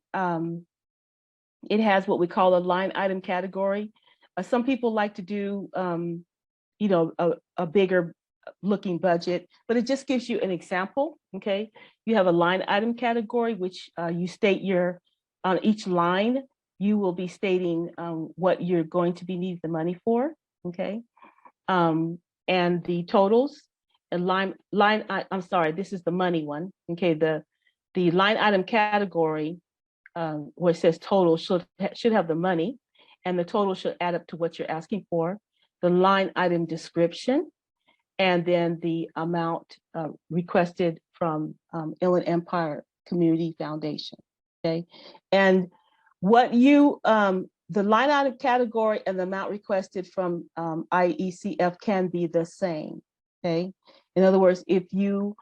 it has what we call a line item category. Some people like to do, a bigger looking budget, but it just gives you an example, okay? You have a line item category, which you state on each line, you will be stating what you're going to be needing the money for, okay? And the totals and I'm sorry, this is the money one. Okay, the line item category where it says total should have the money, and the total should add up to what you're asking for. The line item description, and then the amount requested from Inland Empire Community Foundation. Okay, and what you the line item category and the amount requested from IECF can be the same, okay? In other words, if you,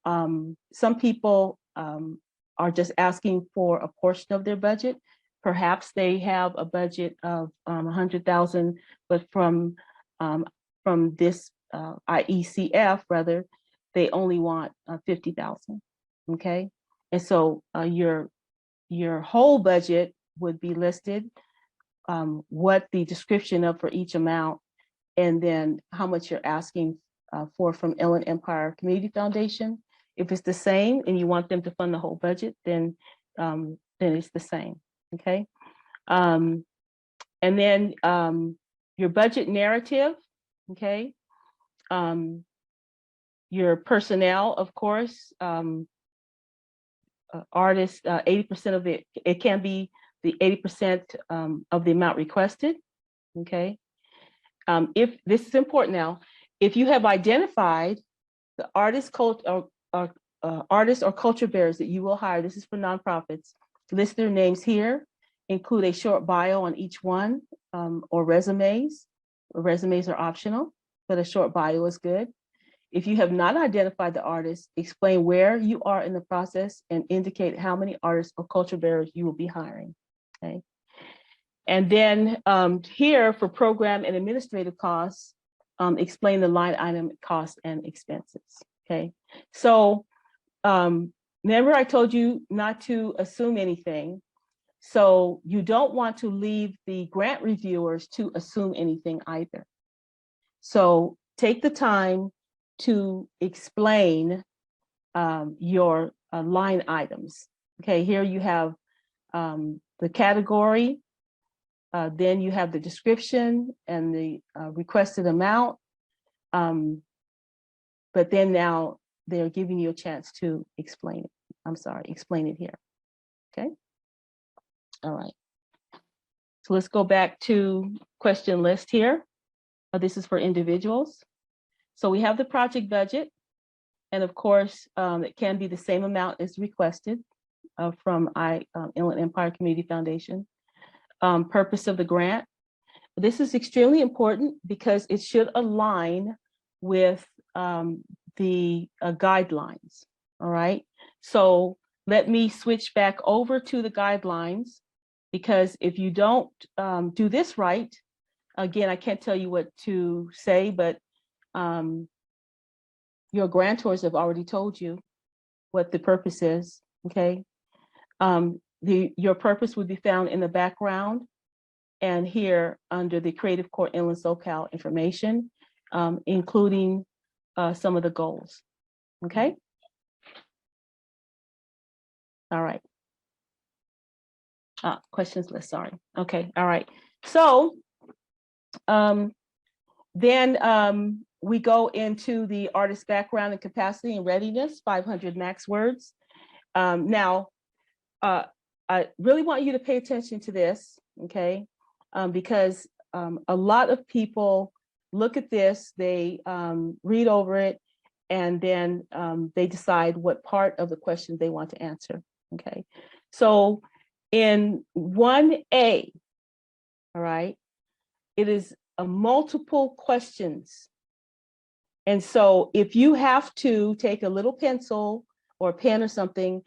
some people are just asking for a portion of their budget, perhaps they have a budget of 100,000, but from this IECF, rather, they only want 50,000, okay? And so your whole budget would be listed, what the description of for each amount, and then how much you're asking for from Inland Empire Community Foundation. If it's the same and you want them to fund the whole budget, then it's the same, okay? And then your budget narrative, okay? Your personnel, of course, artists, 80% of it can be the 80% of the amount requested, okay? If this is important now, if you have identified the artists or culture bearers that you will hire, this is for nonprofits, list their names here, include a short bio on each one, or resumes. Resumes are optional, but a short bio is good. If you have not identified the artist, explain where you are in the process and indicate how many artists or culture bearers you will be hiring, okay? And then here for program and administrative costs, explain the line item costs and expenses, okay? So remember I told you not to assume anything. So you don't want to leave the grant reviewers to assume anything either. So take the time to explain your line items. Okay, here you have the category, then you have the description and the requested amount, but then now they're giving you a chance to explain it. I'm sorry, explain it here, okay? All right, so let's go back to question list here. This is for individuals. So we have the project budget, and of course, it can be the same amount as requested from Inland Empire Community Foundation. Purpose of the grant. This is extremely important because it should align with the guidelines, all right? So let me switch back over to the guidelines, because if you don't do this right, again, I can't tell you what to say, but your grantors have already told you what the purpose is, okay? Your purpose would be found in the background and here under the Creative Corps Inland SoCal information, including some of the goals, okay? All right. Questions list, sorry. Okay, all right. So then we go into the artist background and capacity and readiness, 500 max words. Now, I really want you to pay attention to this, okay? Because a lot of people look at this, they read over it, and then they decide what part of the question they want to answer, okay? So in 1A, all right, it is a multiple questions. And so if you have to take a little pencil or pen or something,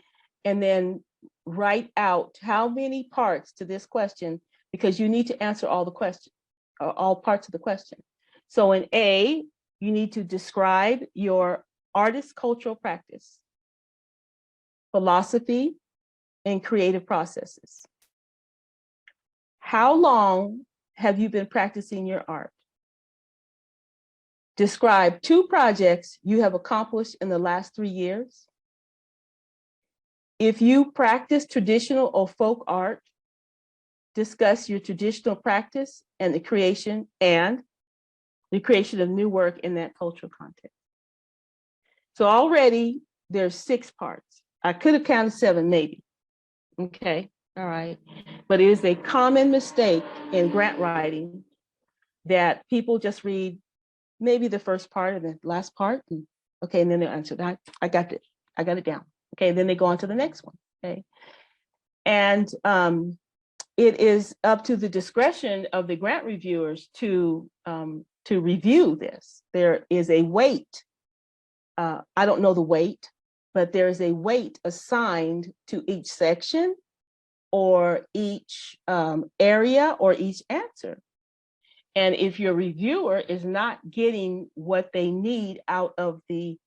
and then write out how many parts to this question, because you need to answer all the questions, all parts of the question. So in A, you need to describe your artist cultural practice, philosophy, and creative processes. How long have you been practicing your art? Describe 2 projects you have accomplished in the last 3 years. If you practice traditional or folk art, discuss your traditional practice and the creation of new work in that cultural context. So already there's 6 parts. I could have counted 7 maybe. Okay, all right. But it is a common mistake in grant writing that people just read maybe the first part and the last part. And, okay, and then they'll answer that. I got it down. Okay, then they go on to the next one. Okay. And it is up to the discretion of the grant reviewers to review this. There is a weight. I don't know the weight, but there is a weight assigned to each section or each area or each answer. And if your reviewer is not getting what they need out of the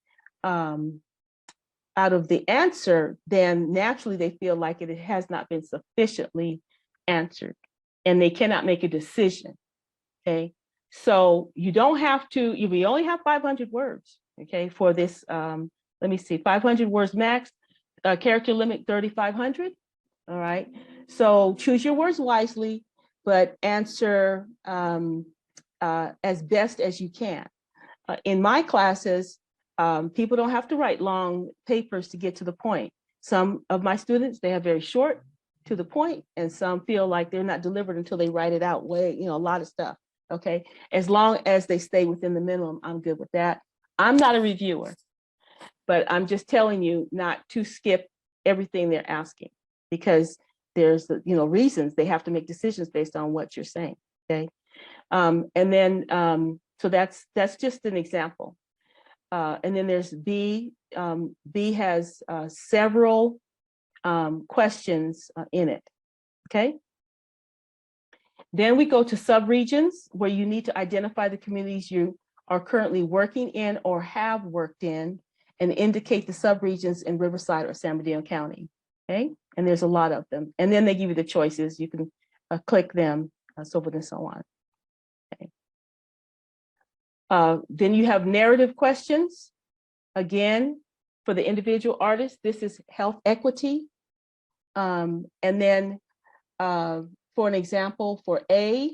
answer, then naturally they feel like it has not been sufficiently answered and they cannot make a decision. Okay, so you don't have to, we only have 500 words, okay, for this, let me see, 500 words max, character limit 3,500. All right, so choose your words wisely, but answer as best as you can. In my classes, people don't have to write long papers to get to the point. Some of my students, they have very short to the point, and some feel like they're not delivered until they write it out way, a lot of stuff. Okay, as long as they stay within the minimum, I'm good with that. I'm not a reviewer, but I'm just telling you not to skip everything they're asking, because there's reasons they have to make decisions based on what you're saying. Okay, and then so that's just an example. And then there's B. B has several questions in it. Okay. Then we go to subregions, where you need to identify the communities you are currently working in or have worked in, and indicate the subregions in Riverside or San Bernardino County. Okay, and there's a lot of them. And then they give you the choices. You can click them, so forth and so on. Okay. Then you have narrative questions. Again, for the individual artist, this is health equity. And then for an example, for A,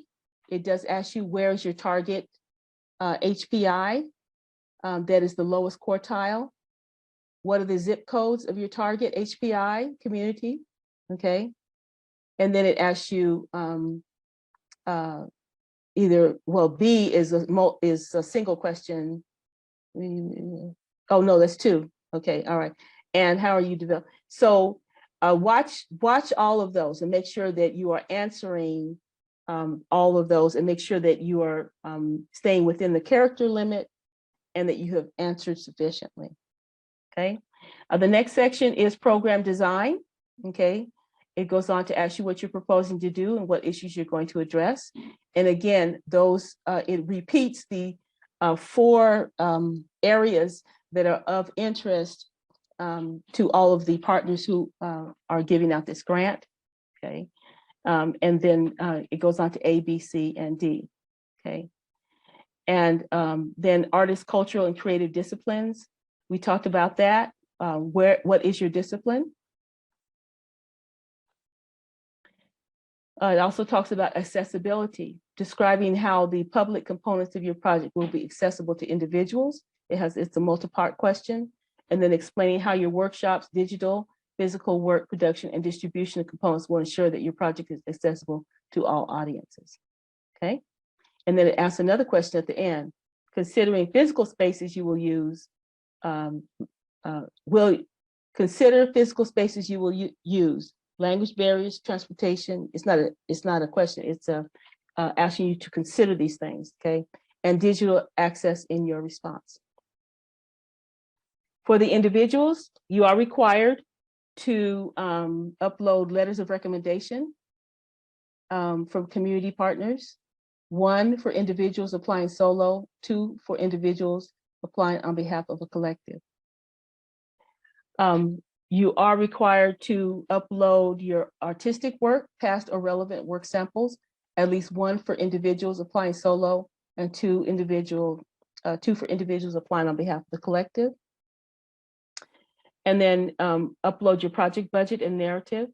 it does ask you, where is your target HPI? That is the lowest quartile. What are the zip codes of your target HPI community? Okay. And then it asks you either, well, B is a single question. Oh no, that's 2. Okay, all right. And how are you developing? So watch all of those and make sure that you are answering all of those, and make sure that you are staying within the character limit and that you have answered sufficiently. Okay. The next section is program design. Okay. It goes on to ask you what you're proposing to do and what issues you're going to address. And again, those it repeats the 4 areas that are of interest to all of the partners who are giving out this grant. Okay. And then it goes on to A, B, C, and D. Okay. And then artist, cultural, and creative disciplines. We talked about that. What is your discipline? It also talks about accessibility, describing how the public components of your project will be accessible to individuals. It's a multi-part question. And then explaining how your workshops, digital physical work, production, and distribution of components will ensure that your project is accessible to all audiences. Okay. And then it asks another question at the end. Considering physical spaces you will use, will consider physical spaces you will use, language barriers, transportation. It's not a question. It's asking you to consider these things. Okay. And digital access in your response. For the individuals, you are required to upload letters of recommendation from community partners. 1 for individuals applying solo, 2 for individuals applying on behalf of a collective. You are required to upload your artistic work, past or relevant work samples, at least 1 for individuals applying solo and 2 for individuals applying on behalf of the collective. And then upload your project budget and narrative.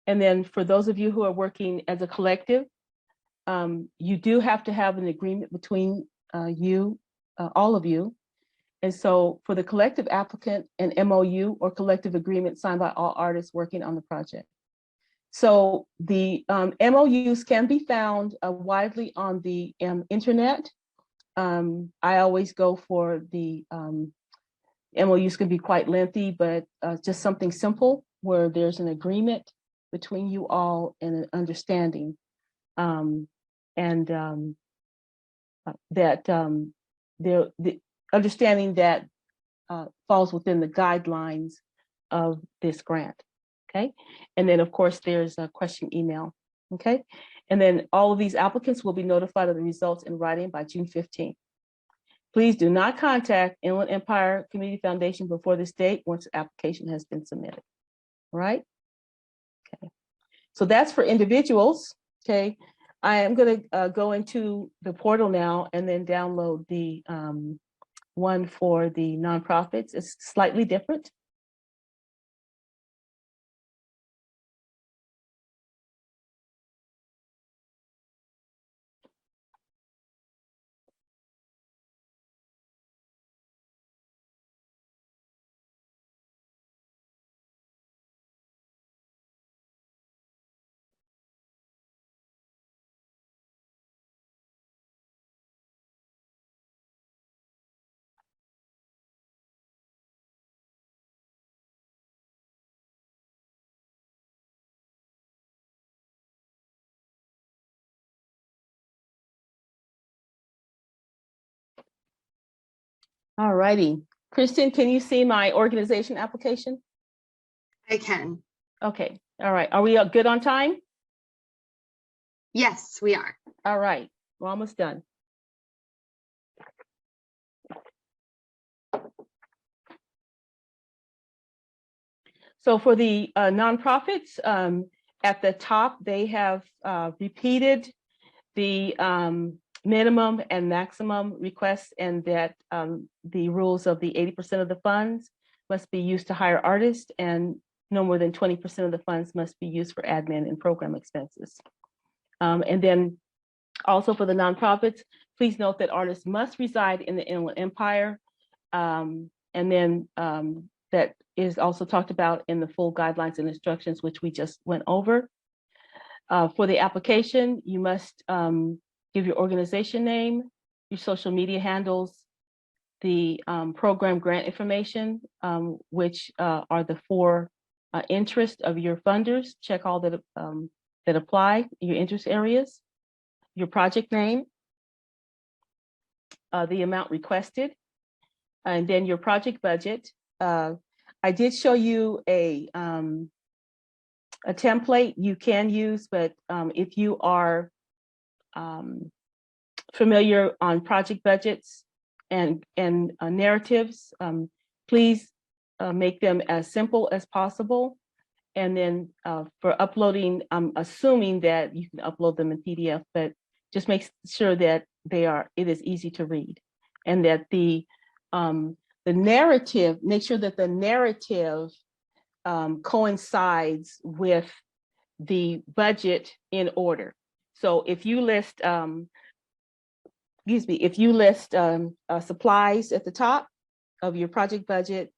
And then for those of you who are working as a collective, you do have to have an agreement between all of you. And so for the collective applicant, an MOU or collective agreement signed by all artists working on the project. So the MOUs can be found widely on the internet. I always go for the MOUs can be quite lengthy, but just something simple where there's an agreement between you all and an understanding. That the understanding that falls within the guidelines of this grant. Okay. And then of course there's a question email. Okay. And then all of these applicants will be notified of the results in writing by June 15th. Please do not contact Inland Empire Community Foundation before this date once the application has been submitted. All right. Okay. So that's for individuals. Okay. I am going to go into the portal now and then download the one for the nonprofits. It's slightly different. All righty. Kristen, can you see my organization application? I can. Okay. All right. Are we good on time? Yes, we are. All right. We're almost done. So for the nonprofits, at the top, they have repeated the minimum and maximum requests, and that the rules of the 80% of the funds must be used to hire artists, and no more than 20% of the funds must be used for admin and program expenses. And then also for the nonprofits, please note that artists must reside in the Inland Empire. And then that is also talked about in the full guidelines and instructions, which we just went over. For the application, you must give your organization name, your social media handles, the program grant information, which are the 4 interests of your funders. Check all that apply, your interest areas, your project name, the amount requested, and then your project budget. I did show you a template you can use, but if you are familiar on project budgets and narratives, please make them as simple as possible. And then for uploading, I'm assuming that you can upload them in PDF, but just make sure that it is easy to read, and that the narrative, make sure that the narrative coincides with the budget in order. So if you list, supplies at the top of your project budget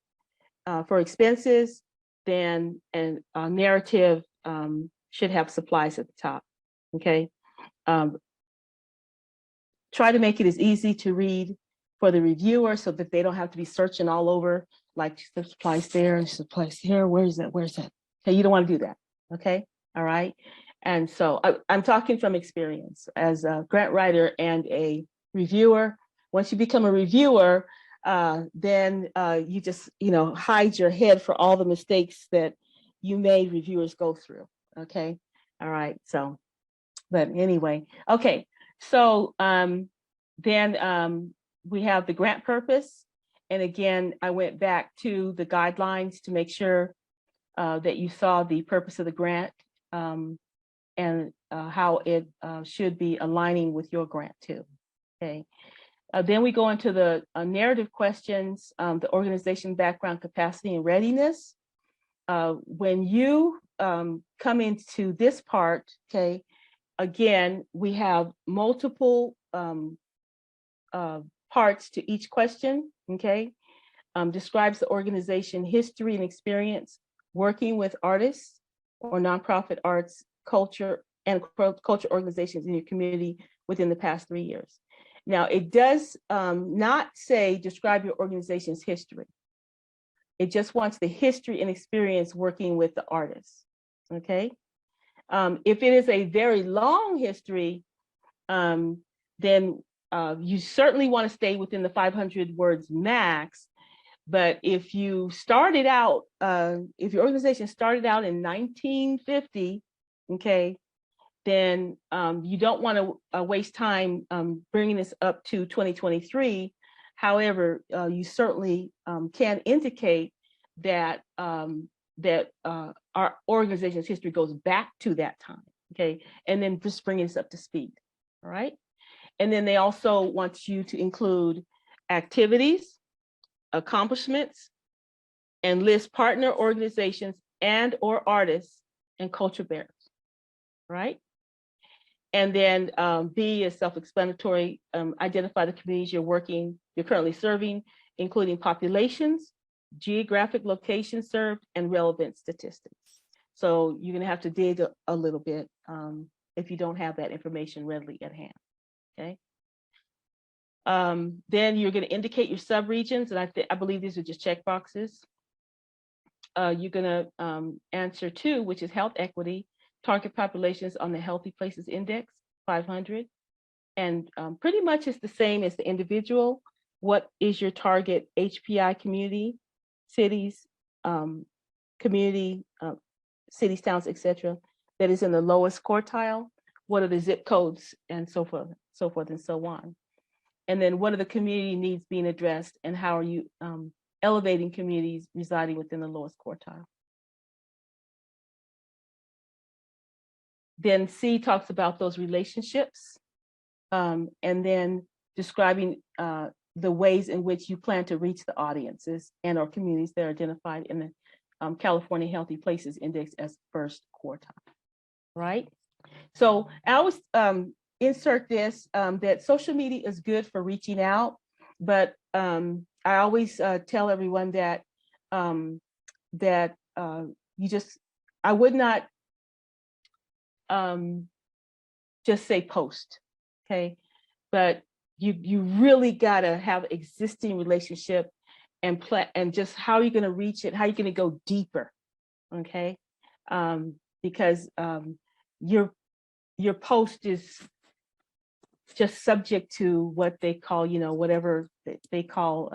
for expenses, then a narrative should have supplies at the top. Okay. Try to make it as easy to read for the reviewer so that they don't have to be searching all over, like the supplies there and supplies here. Where's that? Where's that? Okay, you don't want to do that. Okay. All right. And so I'm talking from experience as a grant writer and a reviewer. Once you become a reviewer, then you just, hide your head for all the mistakes that you made reviewers go through. Okay. All right. So, but anyway, okay. So then we have the grant purpose. And again, I went back to the guidelines to make sure that you saw the purpose of the grant and how it should be aligning with your grant too. Okay. Then we go into the narrative questions, the organization background, capacity, and readiness. When you come into this part, okay, again, we have multiple parts to each question, okay? Describes the organization history and experience working with artists or nonprofit arts, culture, and culture organizations in your community within the past 3 years. Now, it does not say describe your organization's history. It just wants the history and experience working with the artists, okay? If it is a very long history, then you certainly want to stay within the 500 words max. But if you started out, if your organization started out in 1950, okay, then you don't want to waste time bringing this up to 2023. However, you certainly can indicate that our organization's history goes back to that time, okay, and then just bringing this up to speed, all right? And then they also want you to include activities, accomplishments, and list partner organizations and or artists and culture bearers, right? And then B is self-explanatory. Identify the communities you're currently serving, including populations, geographic locations served, and relevant statistics. So you're going to have to dig a little bit if you don't have that information readily at hand. Okay. Then you're going to indicate your subregions, and I believe these are just check boxes. You're going to answer 2, which is health equity. Target populations on the Healthy Places Index, 500. And pretty much it's the same as the individual. What is your target HPI community, cities, community, cities, towns, etc., that is in the lowest quartile? What are the zip codes and so forth and so on? And then what are the community needs being addressed, and how are you elevating communities residing within the lowest quartile? Then C talks about those relationships, and then describing the ways in which you plan to reach the audiences and or communities that are identified in the California Healthy Places Index as first quartile, right? So I always insert this, that social media is good for reaching out, but I always tell everyone that I would not just say post, okay? But you really gotta have existing relationship and just how are you gonna reach it, how are you gonna go deeper, okay? Because your post is just subject to what they call, whatever they call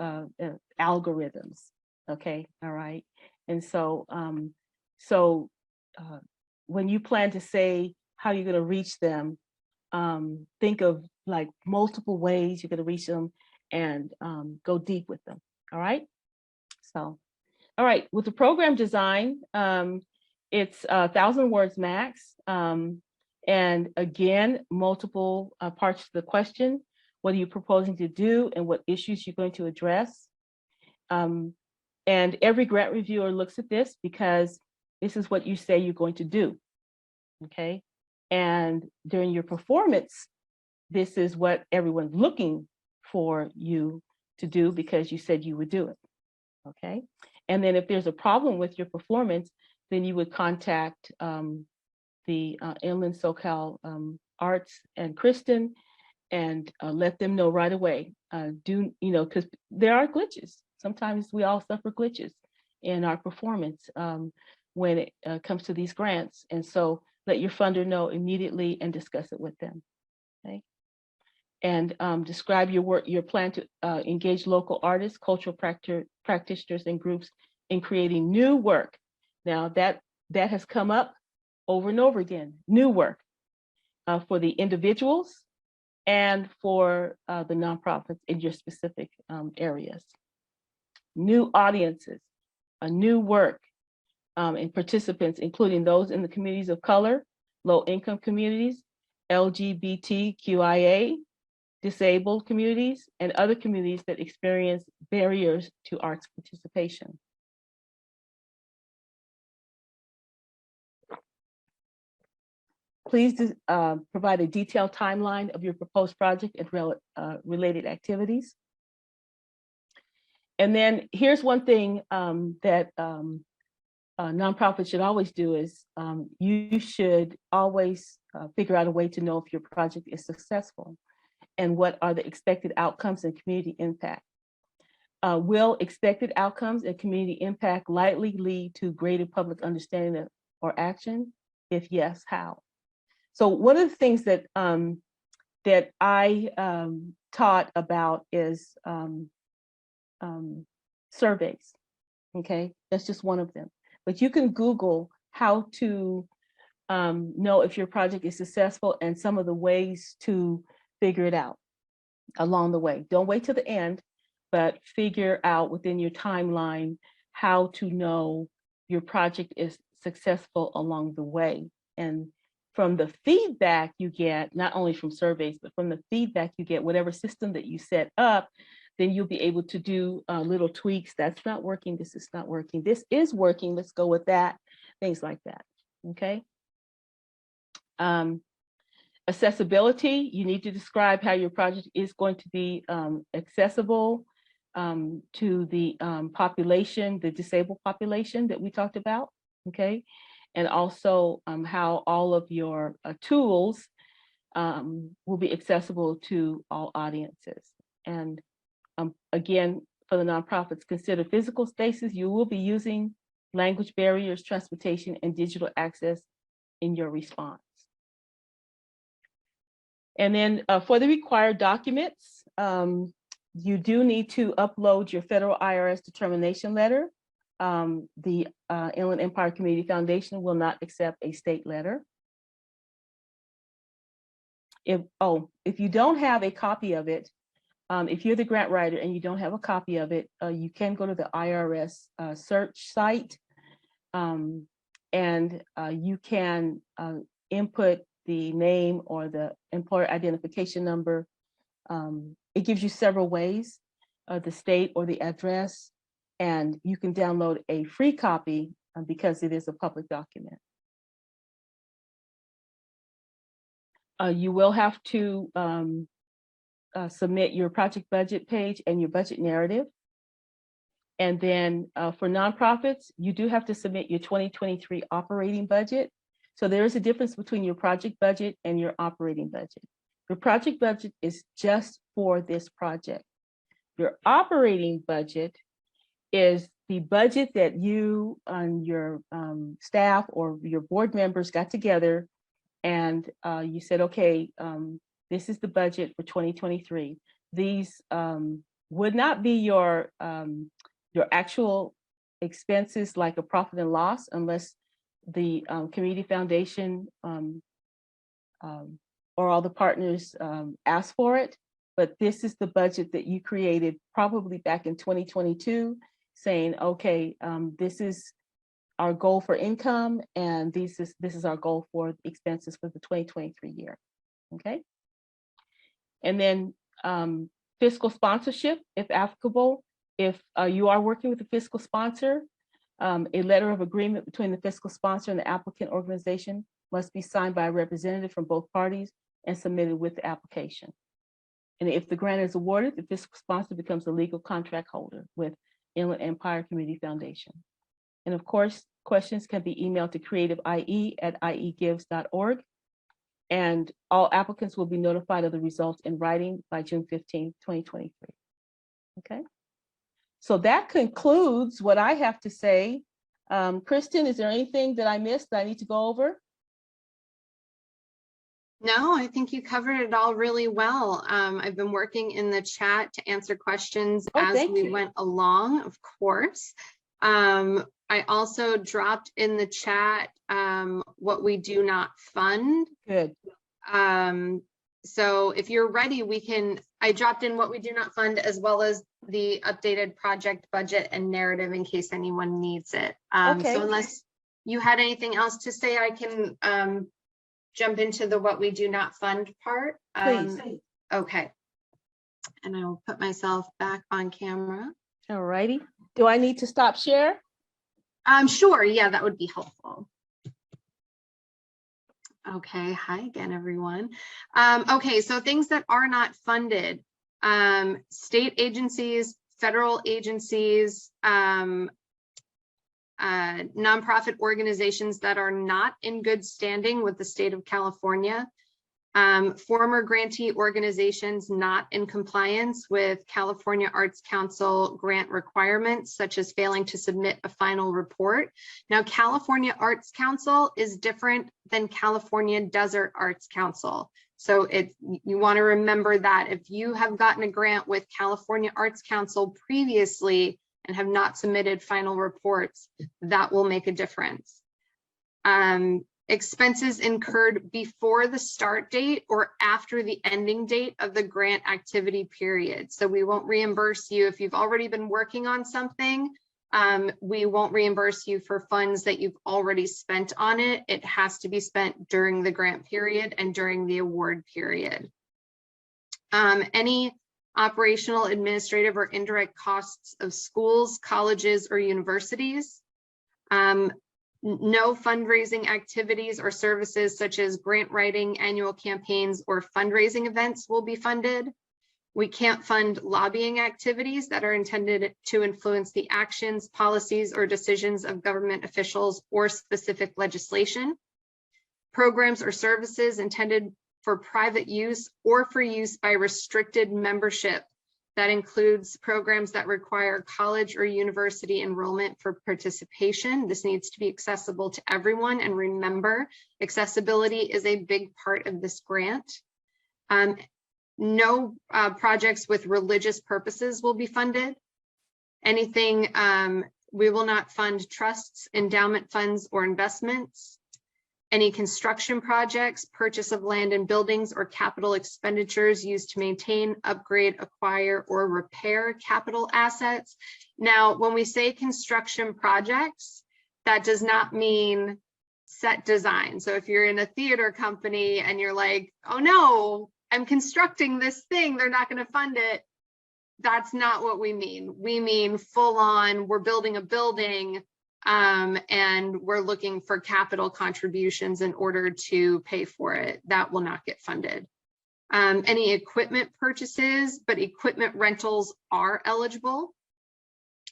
algorithms, okay, all right? And so, when you plan to say how you're gonna reach them, think of like multiple ways you're gonna reach them and go deep with them, all right? So, all right, with the program design, it's 1,000 words max. And again, multiple parts to the question. What are you proposing to do and what issues you're going to address? And every grant reviewer looks at this because this is what you say you're going to do, okay? And during your performance, this is what everyone's looking for you to do because you said you would do it, okay? And then if there's a problem with your performance, then you would contact the Inland SoCal Arts and Kristen and let them know right away. Because there are glitches. Sometimes we all suffer glitches in our performance when it comes to these grants. And so let your funder know immediately and discuss it with them. Okay. And describe your plan to engage local artists, cultural practitioners, and groups in creating new work. Now that has come up over and over again, new work for the individuals and for the nonprofits in your specific areas. New audiences, new work, and participants, including those in the communities of color, low-income communities, LGBTQIA, disabled communities, and other communities that experience barriers to arts participation. Please provide a detailed timeline of your proposed project and related activities. And then here's one thing that nonprofits should always do is you should always figure out a way to know if your project is successful and what are the expected outcomes and community impact. Will expected outcomes and community impact likely lead to greater public understanding or action? If yes, how? So one of the things that that I taught about is surveys. Okay, that's just one of them. But you can Google how to know if your project is successful and some of the ways to figure it out along the way. Don't wait till the end, but figure out within your timeline how to know your project is successful along the way. And from the feedback you get, not only from surveys, but from the feedback you get, whatever system that you set up, then you'll be able to do little tweaks. That's not working, this is not working, this is working, let's go with that, things like that, okay? Accessibility, you need to describe how your project is going to be accessible to the population, the disabled population that we talked about, okay? And also how all of your tools will be accessible to all audiences. And again, for the nonprofits, consider physical spaces. You will be using language barriers, transportation, and digital access in your response. And then for the required documents, you do need to upload your federal IRS determination letter. The Inland Empire Community Foundation will not accept a state letter. If you don't have a copy of it, if you're the grant writer and you don't have a copy of it, you can go to the IRS search site and you can input the name or the employer identification number. It gives you several ways, the state or the address, and you can download a free copy because it is a public document. You will have to submit your project budget page and your budget narrative. And then for nonprofits, you do have to submit your 2023 operating budget. So there is a difference between your project budget and your operating budget. Your project budget is just for this project. Your operating budget is the budget that you and your staff or your board members got together and you said, okay, this is the budget for 2023. These would not be your actual expenses like a profit and loss unless the community foundation or all the partners ask for it. But this is the budget that you created probably back in 2022, saying, okay, this is our goal for income, and this is our goal for expenses for the 2023 year, okay? And then fiscal sponsorship, if applicable. If you are working with a fiscal sponsor, a letter of agreement between the fiscal sponsor and the applicant organization must be signed by a representative from both parties and submitted with the application. And if the grant is awarded, the fiscal sponsor becomes a legal contract holder with Inland Empire Community Foundation. And of course, questions can be emailed to creativeie@iegives.org. And all applicants will be notified of the results in writing by June 15, 2023. Okay. So that concludes what I have to say. Kristen, is there anything that I missed that I need to go over? No, I think you covered it all really well. I've been working in the chat to answer questions as we went along, of course. I also dropped in the chat what we do not fund. Good. So if you're ready, I dropped in what we do not fund, as well as the updated project budget and narrative in case anyone needs it. Okay. So unless you had anything else to say, I can jump into the what we do not fund part. Please. Okay. And I will put myself back on camera. All righty. Do I need to stop share? Sure. Yeah, that would be helpful. Okay. Hi again, everyone. Okay. So things that are not funded, state agencies, federal agencies, nonprofit organizations that are not in good standing with the state of California, former grantee organizations not in compliance with California Arts Council grant requirements, such as failing to submit a final report. Now, California Arts Council is different than California Desert Arts Council. So you want to remember that if you have gotten a grant with California Arts Council previously and have not submitted final reports, that will make a difference. Expenses incurred before the start date or after the ending date of the grant activity period. So we won't reimburse you if you've already been working on something. We won't reimburse you for funds that you've already spent on it. It has to be spent during the grant period and during the award period. Any operational, administrative, or indirect costs of schools, colleges, or universities. No fundraising activities or services such as grant writing, annual campaigns, or fundraising events will be funded. We can't fund lobbying activities that are intended to influence the actions, policies, or decisions of government officials or specific legislation. Programs or services intended for private use or for use by restricted membership. That includes programs that require college or university enrollment for participation. This needs to be accessible to everyone. And remember, accessibility is a big part of this grant. No projects with religious purposes will be funded. Anything, we will not fund trusts, endowment funds, or investments. Any construction projects, purchase of land and buildings, or capital expenditures used to maintain, upgrade, acquire, or repair capital assets. Now, when we say construction projects, that does not mean set design. So if you're in a theater company and you're like, oh no, I'm constructing this thing, they're not going to fund it. That's not what we mean. We mean full on, we're building a building, and we're looking for capital contributions in order to pay for it. That will not get funded. Any equipment purchases, but equipment rentals are eligible.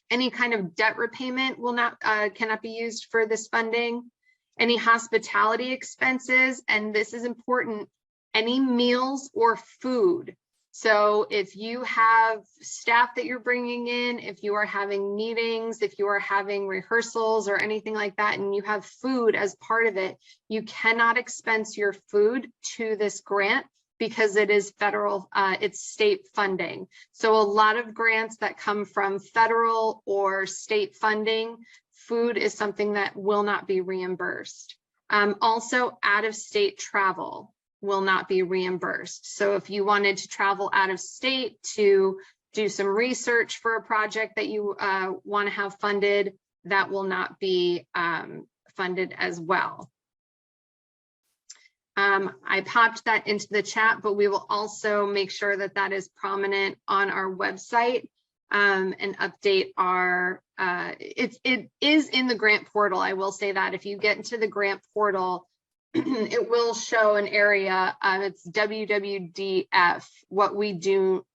Any kind of debt repayment will not cannot be used for this funding. Any hospitality expenses, and this is important, any meals or food. So if you have staff that you're bringing in, if you are having meetings, if you are having rehearsals or anything like that, and you have food as part of it, you cannot expense your food to this grant because it is federal, it's state funding. So a lot of grants that come from federal or state funding, food is something that will not be reimbursed. Also, out-of-state travel will not be reimbursed. So if you wanted to travel out of state to do some research for a project that you want to have funded, that will not be funded as well. I popped that into the chat, but we will also make sure that that is prominent on our website and update our, it is in the grant portal. I will say that if you get into the grant portal, it will show an area, it's WWDF, what we do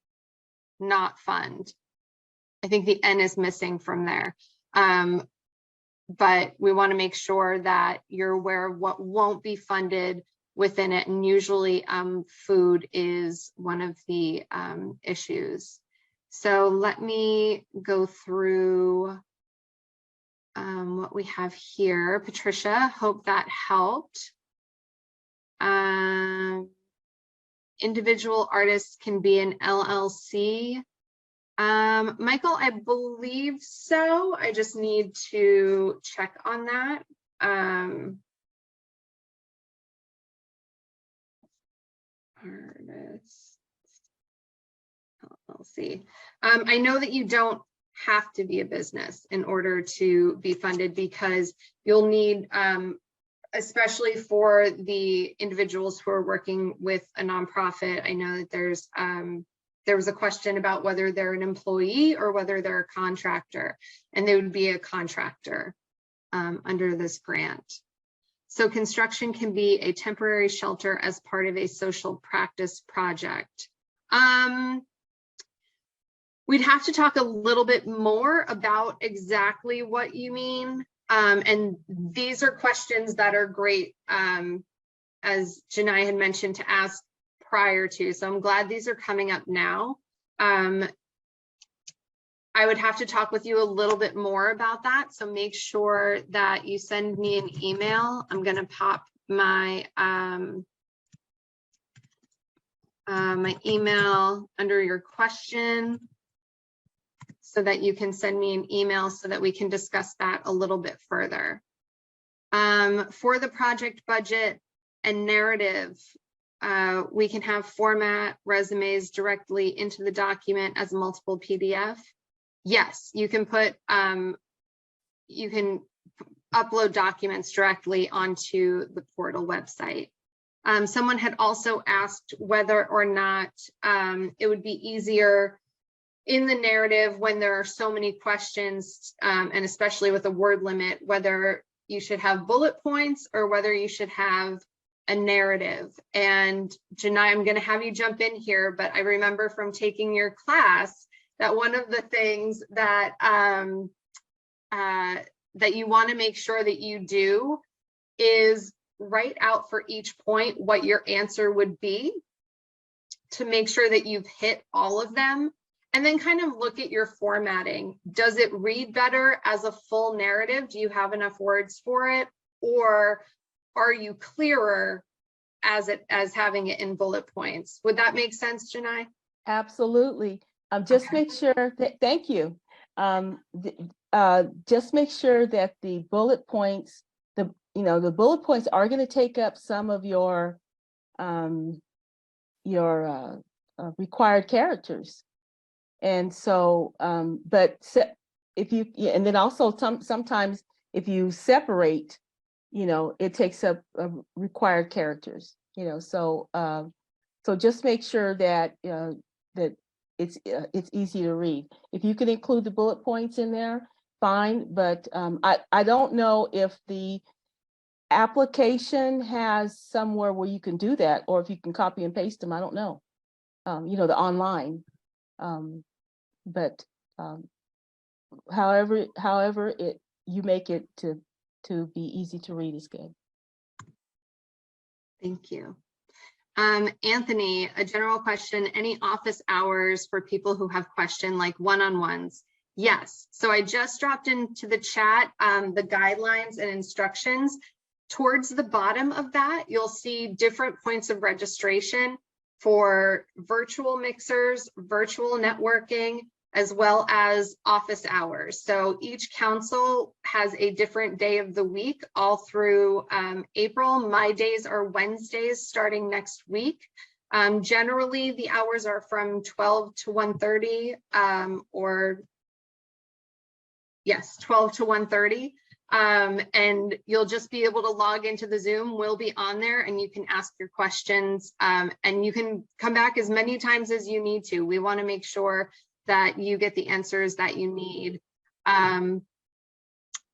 not fund. I think the N is missing from there. But we want to make sure that you're aware of what won't be funded within it. And usually food is one of the issues. So let me go through what we have here. Patricia, hope that helped. Individual artists can be an LLC. Michael, I believe so. I just need to check on that. Artists, LLC. I know that you don't have to be a business in order to be funded, because you'll need, especially for the individuals who are working with a nonprofit. I know that there was a question about whether they're an employee or whether they're a contractor, and they would be a contractor under this grant. So construction can be a temporary shelter as part of a social practice project. We'd have to talk a little bit more about exactly what you mean. And these are questions that are great, as Janai had mentioned, to ask prior to. So I'm glad these are coming up now. I would have to talk with you a little bit more about that. So make sure that you send me an email. I'm going to pop my my email under your question so that you can send me an email so that we can discuss that a little bit further. For the project budget and narrative, we can have format resumes directly into the document as a multiple PDF. Yes, you can put, you can upload documents directly onto the portal website. Someone had also asked whether or not it would be easier in the narrative when there are so many questions, and especially with a word limit, whether you should have bullet points or whether you should have a narrative. And Janai, I'm going to have you jump in here, but I remember from taking your class that one of the things that that you want to make sure that you do is write out for each point what your answer would be, to make sure that you've hit all of them, and then kind of look at your formatting. Does it read better as a full narrative? Do you have enough words for it? Or are you clearer as having it in bullet points? Would that make sense, Janai? Absolutely. Just Okay. make sure that, thank you. Just make sure that the bullet points, the bullet points are going to take up some of your required characters. And so, if you, and then also sometimes if you separate, it takes up required characters, so just make sure that that it's easy to read. If you can include the bullet points in there, fine, but I don't know if the application has somewhere where you can do that, or if you can copy and paste them. I don't know, the online, but however you make it to be easy to read is good. Thank you. Anthony, a general question, any office hours for people who have questions like one-on-ones? Yes, so I just dropped into the chat the guidelines and instructions. Towards the bottom of that, you'll see different points of registration for virtual mixers, virtual networking, as well as office hours. So each council has a different day of the week all through April. My days are Wednesdays starting next week. Generally, the hours are from 12 to 1:30, or yes, 12 to 1:30. And you'll just be able to log into the Zoom. We'll be on there and you can ask your questions, and you can come back as many times as you need to. We want to make sure that you get the answers that you need.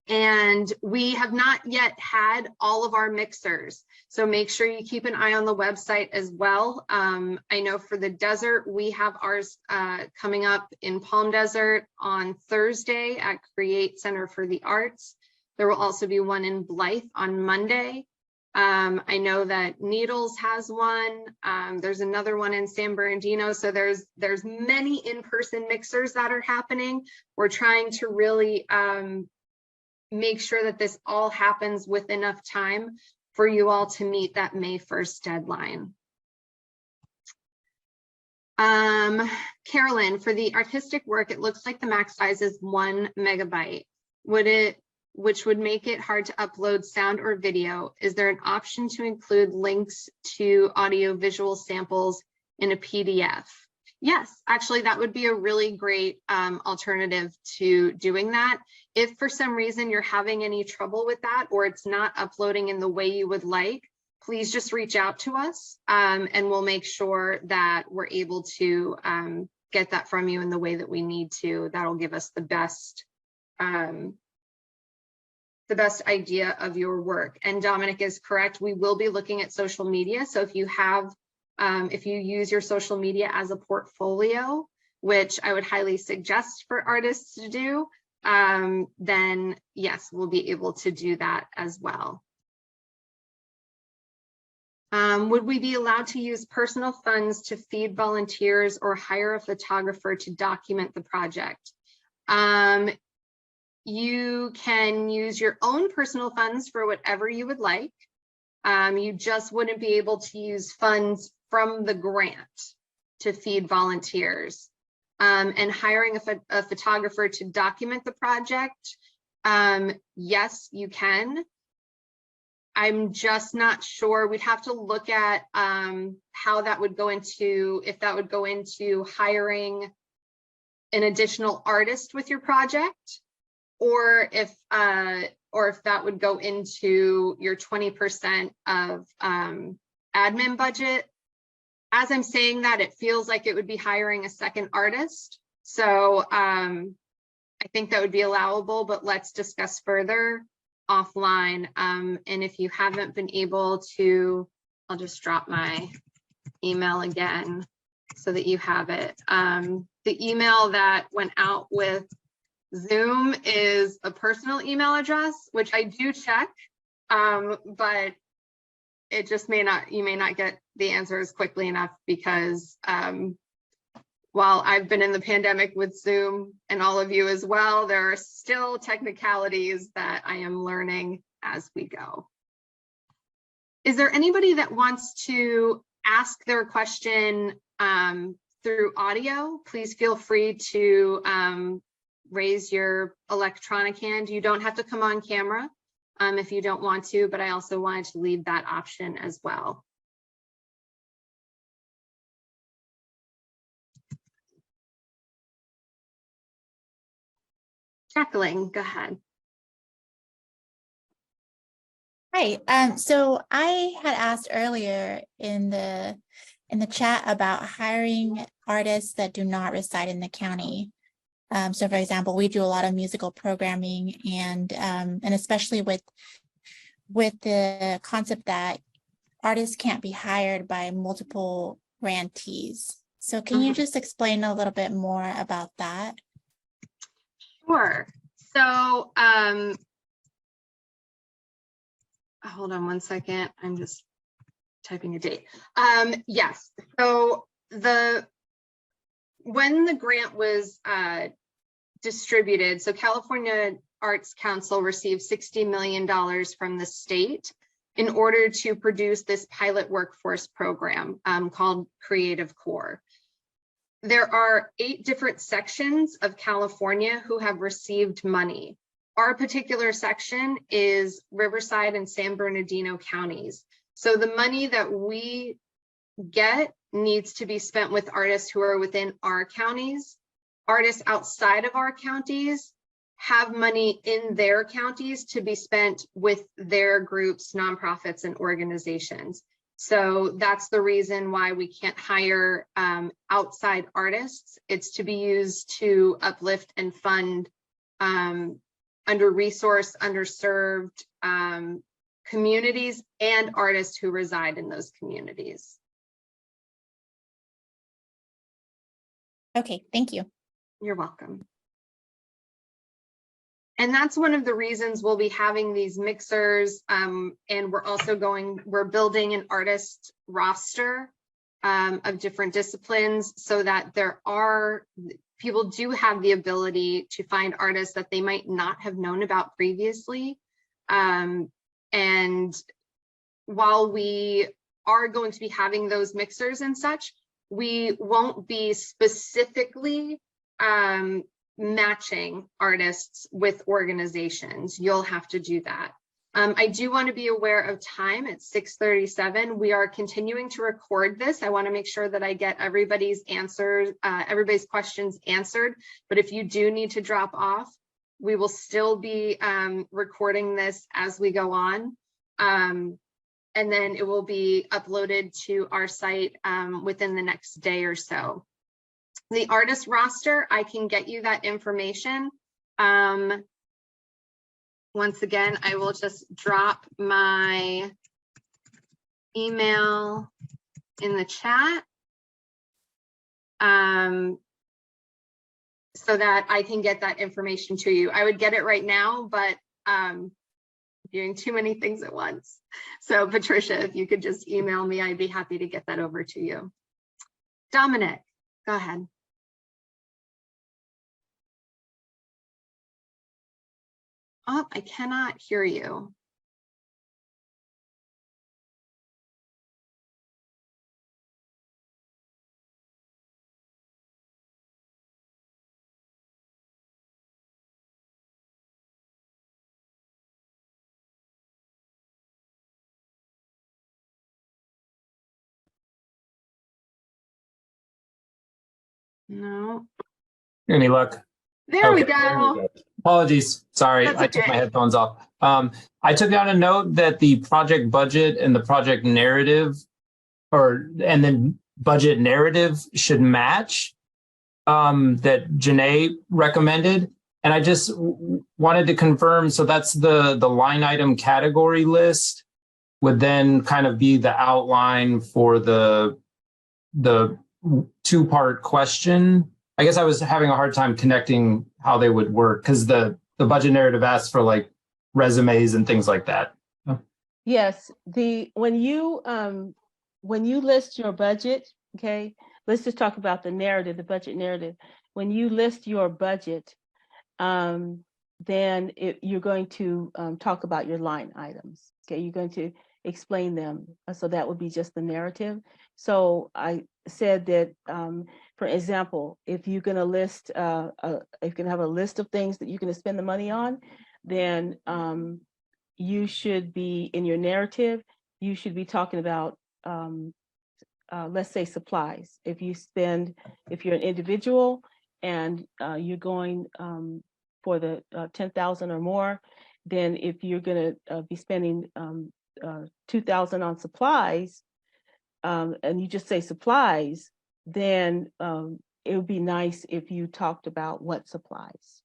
And we have not yet had all of our mixers. So make sure you keep an eye on the website as well. I know for the desert, we have ours coming up in Palm Desert on Thursday at Create Center for the Arts. There will also be one in Blythe on Monday. I know that Needles has one. There's another one in San Bernardino. So there's many in-person mixers that are happening. We're trying to really make sure that this all happens with enough time for you all to meet that May 1st deadline. Carolyn, for the artistic work, it looks like the max size is 1 megabyte. Which would make it hard to upload sound or video. Is there an option to include links to audio-visual samples in a PDF? Yes, actually, that would be a really great alternative to doing that. If for some reason you're having any trouble with that, or it's not uploading in the way you would like, please just reach out to us and we'll make sure that we're able to get that from you in the way that we need to. That'll give us the best idea of your work. And Dominic is correct. We will be looking at social media. So if you have, if you use your social media as a portfolio, which I would highly suggest for artists to do, then yes, we'll be able to do that as well. Would we be allowed to use personal funds to feed volunteers or hire a photographer to document the project? You can use your own personal funds for whatever you would like. You just wouldn't be able to use funds from the grant to feed volunteers. And hiring a photographer to document the project, yes, you can. I'm just not sure. We'd have to look at how that would go into, if that would go into hiring an additional artist with your project, or if that would go into your 20% of admin budget. As I'm saying that, it feels like it would be hiring a second artist. So I think that would be allowable, but let's discuss further offline. And if you haven't been able to, I'll just drop my email again so that you have it. The email that went out with Zoom is a personal email address, which I do check, but it just you may not get the answers quickly enough because while I've been in the pandemic with Zoom and all of you as well, there are still technicalities that I am learning as we go. Is there anybody that wants to ask their question through audio? Please feel free to raise your electronic hand. You don't have to come on camera if you don't want to, but I also wanted to leave that option as well. Jacqueline, go ahead. Hi, so I had asked earlier in the chat about hiring artists that do not reside in the county. So for example, we do a lot of musical programming and especially with the concept that artists can't be hired by multiple grantees. So can you just explain a little bit more about that? Sure. So hold on one second. I'm just typing a date. Yes. So when the grant was distributed, so California Arts Council received $60 million from the state in order to produce this pilot workforce program called Creative Corps. There are 8 different sections of California who have received money. Our particular section is Riverside and San Bernardino counties. So the money that we get needs to be spent with artists who are within our counties. Artists outside of our counties have money in their counties to be spent with their groups, nonprofits, and organizations. So that's the reason why we can't hire outside artists. It's to be used to uplift and fund under-resourced, underserved communities and artists who reside in those communities. Okay, thank you. You're welcome. And that's one of the reasons we'll be having these mixers. And we're building an artist roster of different disciplines so that people do have the ability to find artists that they might not have known about previously. And while we are going to be having those mixers and such, we won't be specifically matching artists with organizations. You'll have to do that. I do want to be aware of time. It's 6:37. We are continuing to record this. I want to make sure that I get everybody's answers, everybody's questions answered. But if you do need to drop off, we will still be recording this as we go on. And then it will be uploaded to our site within the next day or so. The artist roster, I can get you that information. Once again, I will just drop my email in the chat so that I can get that information to you. I would get it right now, but doing too many things at once. So Patricia, if you could just email me, I'd be happy to get that over to you. Dominic, go ahead. Oh, I cannot hear you. No. Any luck? There we go. Apologies. Sorry, That's I took okay. my headphones off. I took down a note that the project budget and the project narrative and then budget narrative should match that Janae recommended. And I just wanted to confirm, so that's the line item category list would then kind of be the outline for the two-part question. I guess I was having a hard time connecting how they would work because the budget narrative asks for like resumes and things like that. Yes, when you list your budget, okay, let's just talk about the narrative, the budget narrative. When you list your budget, then you're going to talk about your line items. Okay, you're going to explain them. So that would be just the narrative. So I said that, for example, if you're going to list, if you're going to have a list of things that you're going to spend the money on, then you should be in your narrative. You should be talking about, let's say, supplies. If you're an individual and you're going for the 10,000 or more, then if you're going to be spending 2,000 on supplies, and you just say supplies, then it would be nice if you talked about what supplies.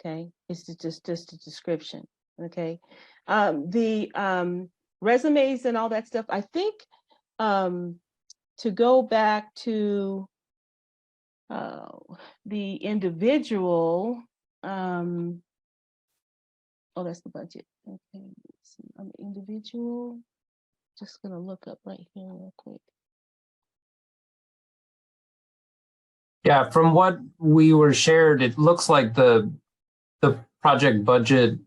Okay, it's just a description. Okay, the resumes and all that stuff. I think to go back to the individual. Oh, that's the budget. Okay, let's see. On the individual, just gonna look up right here real quick. Yeah, from what we were shared, it looks like the project budget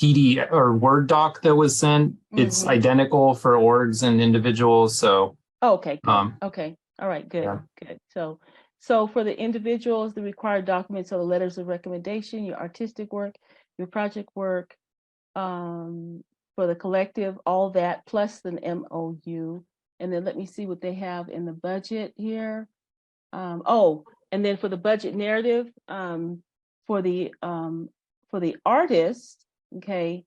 PD or Word doc that was sent, it's identical for orgs and individuals. So okay, good. Okay, all right, good, yeah. Good. So for the individuals, the required documents are the letters of recommendation, your artistic work, your project work, for the collective, all that plus the MOU. And then let me see what they have in the budget here. Oh, and then for the budget narrative, for the artist, okay,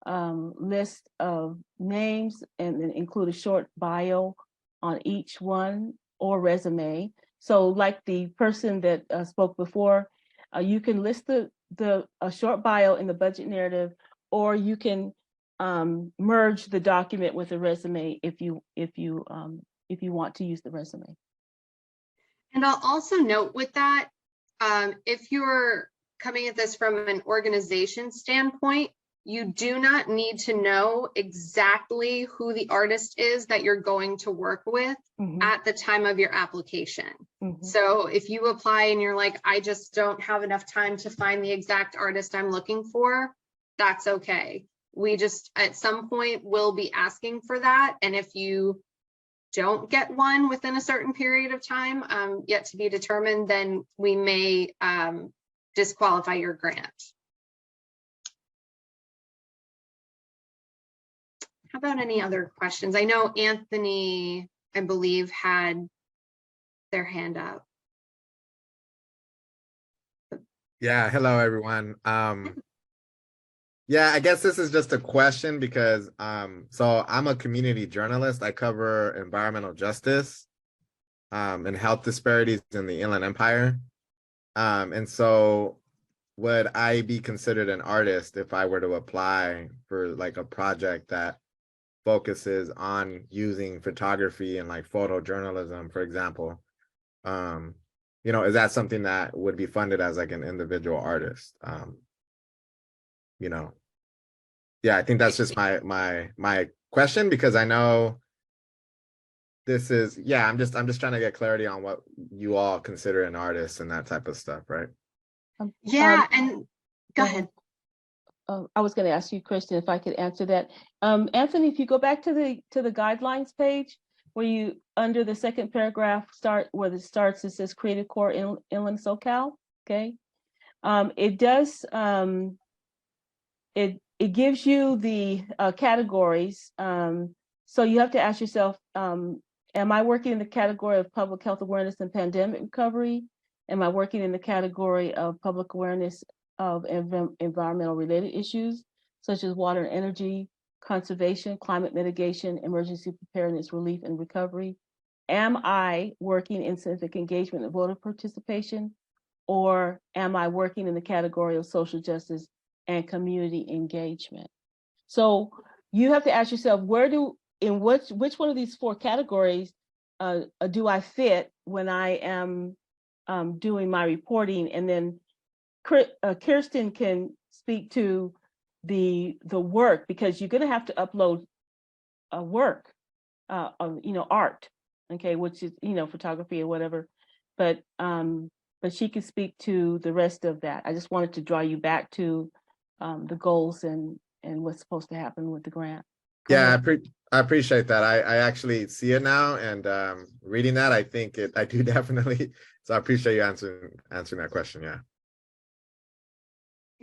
list of names and then include a short bio on each one or resume. So like the person that spoke before, You can list a short bio in the budget narrative, or you can merge the document with a resume if you want to use the resume. And I'll also note with that, if you're coming at this from an organization standpoint, you do not need to know exactly who the artist is that you're going to work with at the time of your application. So if you apply and you're like, I just don't have enough time to find the exact artist I'm looking for, that's okay. We just at some point will be asking for that. And if you don't get one within a certain period of time, yet to be determined, then we may disqualify your grant. How about any other questions? I know Anthony, I believe, had their hand up. Yeah, hello everyone. Yeah, I guess this is just a question because so I'm a community journalist. I cover environmental justice and health disparities in the Inland Empire. And so would I be considered an artist if I were to apply for like a project that focuses on using photography and like photojournalism, for example? You know, is that something that would be funded as like an individual artist? You know, yeah, I think that's just my question, because I know this is, yeah, I'm just trying to get clarity on what you all consider an artist and that type of stuff, right? Yeah, and go ahead. I was going to ask you, Kristen, if I could answer that. Anthony, if you go back to the guidelines page, where you, under the second paragraph, where it starts, it says Creative Corps Inland SoCal. Okay, it does. It gives you the categories. So you have to ask yourself, am I working in the category of public health awareness and pandemic recovery? Am I working in the category of public awareness of environmental related issues, such as water and energy, conservation, climate mitigation, emergency preparedness, relief, and recovery? Am I working in civic engagement and voter participation? Or am I working in the category of social justice and community engagement? So you have to ask yourself, which one of these four categories do I fit when I am doing my reporting? And then Kirsten can speak to the work, because you're going to have to upload a work, art, okay, which is, photography or whatever, but she can speak to the rest of that. I just wanted to draw you back to the goals and what's supposed to happen with the grant. Yeah, I appreciate that. I actually see it now, and reading that, I think I do definitely. So I appreciate you answering that question. Yeah.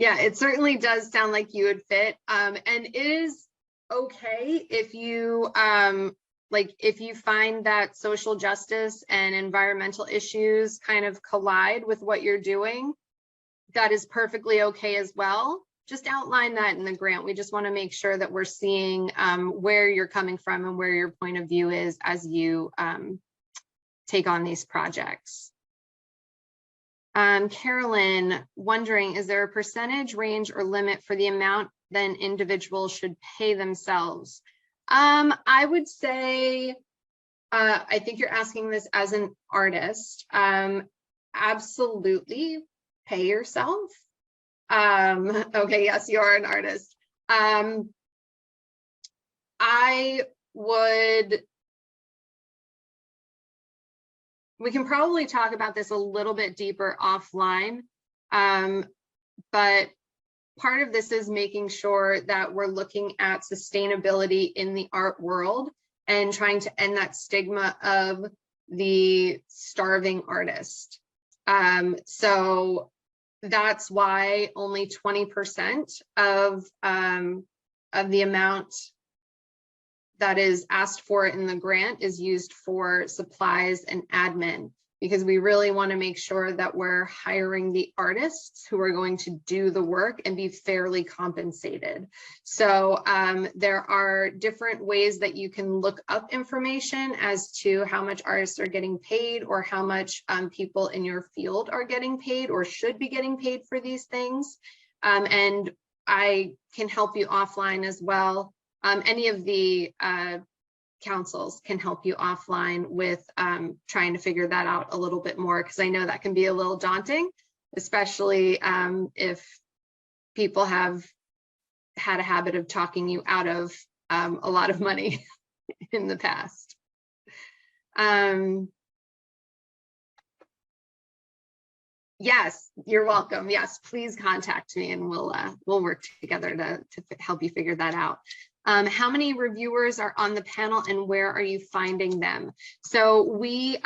Yeah, it certainly does sound like you would fit. And it is okay if you if you find that social justice and environmental issues kind of collide with what you're doing. That is perfectly okay as well. Just outline that in the grant. We just want to make sure that we're seeing where you're coming from and where your point of view is as you take on these projects. Carolyn, wondering, is there a percentage range or limit for the amount that an individual should pay themselves? I would say, I think you're asking this as an artist, absolutely pay yourself. Okay, yes, you are an artist. We can probably talk about this a little bit deeper offline, but part of this is making sure that we're looking at sustainability in the art world and trying to end that stigma of the starving artist. So that's why only 20% of the amount that is asked for in the grant is used for supplies and admin. because we really want to make sure that we're hiring the artists who are going to do the work and be fairly compensated. So there are different ways that you can look up information as to how much artists are getting paid, or how much people in your field are getting paid or should be getting paid for these things. And I can help you offline as well. Any of the councils can help you offline with trying to figure that out a little bit more, because I know that can be a little daunting, especially if people have had a habit of talking you out of a lot of money in the past. Yes, you're welcome. Yes, please contact me and we'll work together to help you figure that out. How many reviewers are on the panel and where are you finding them? So we,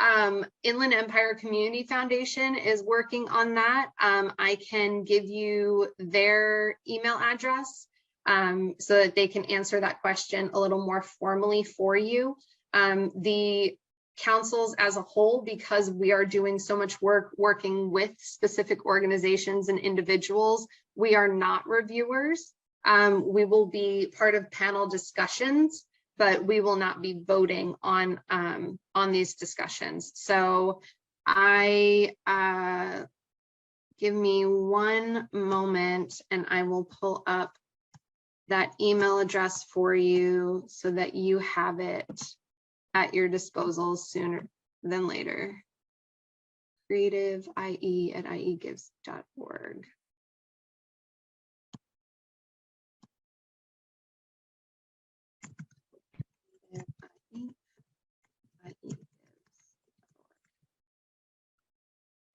Inland Empire Community Foundation is working on that. I can give you their email address so that they can answer that question a little more formally for you. The councils as a whole, because we are doing so much work working with specific organizations and individuals, we are not reviewers. We will be part of panel discussions, but we will not be voting on these discussions. So give me one moment and I will pull up that email address for you so that you have it at your disposal sooner than later. creative.ie@iegives.org.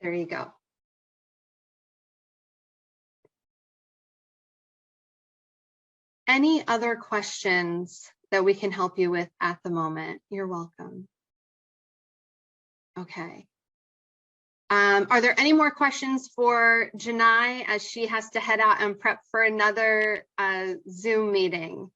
There you go. Any other questions that we can help you with at the moment? You're welcome. Okay. Are there any more questions for Janai as she has to head out and prep for another Zoom meeting?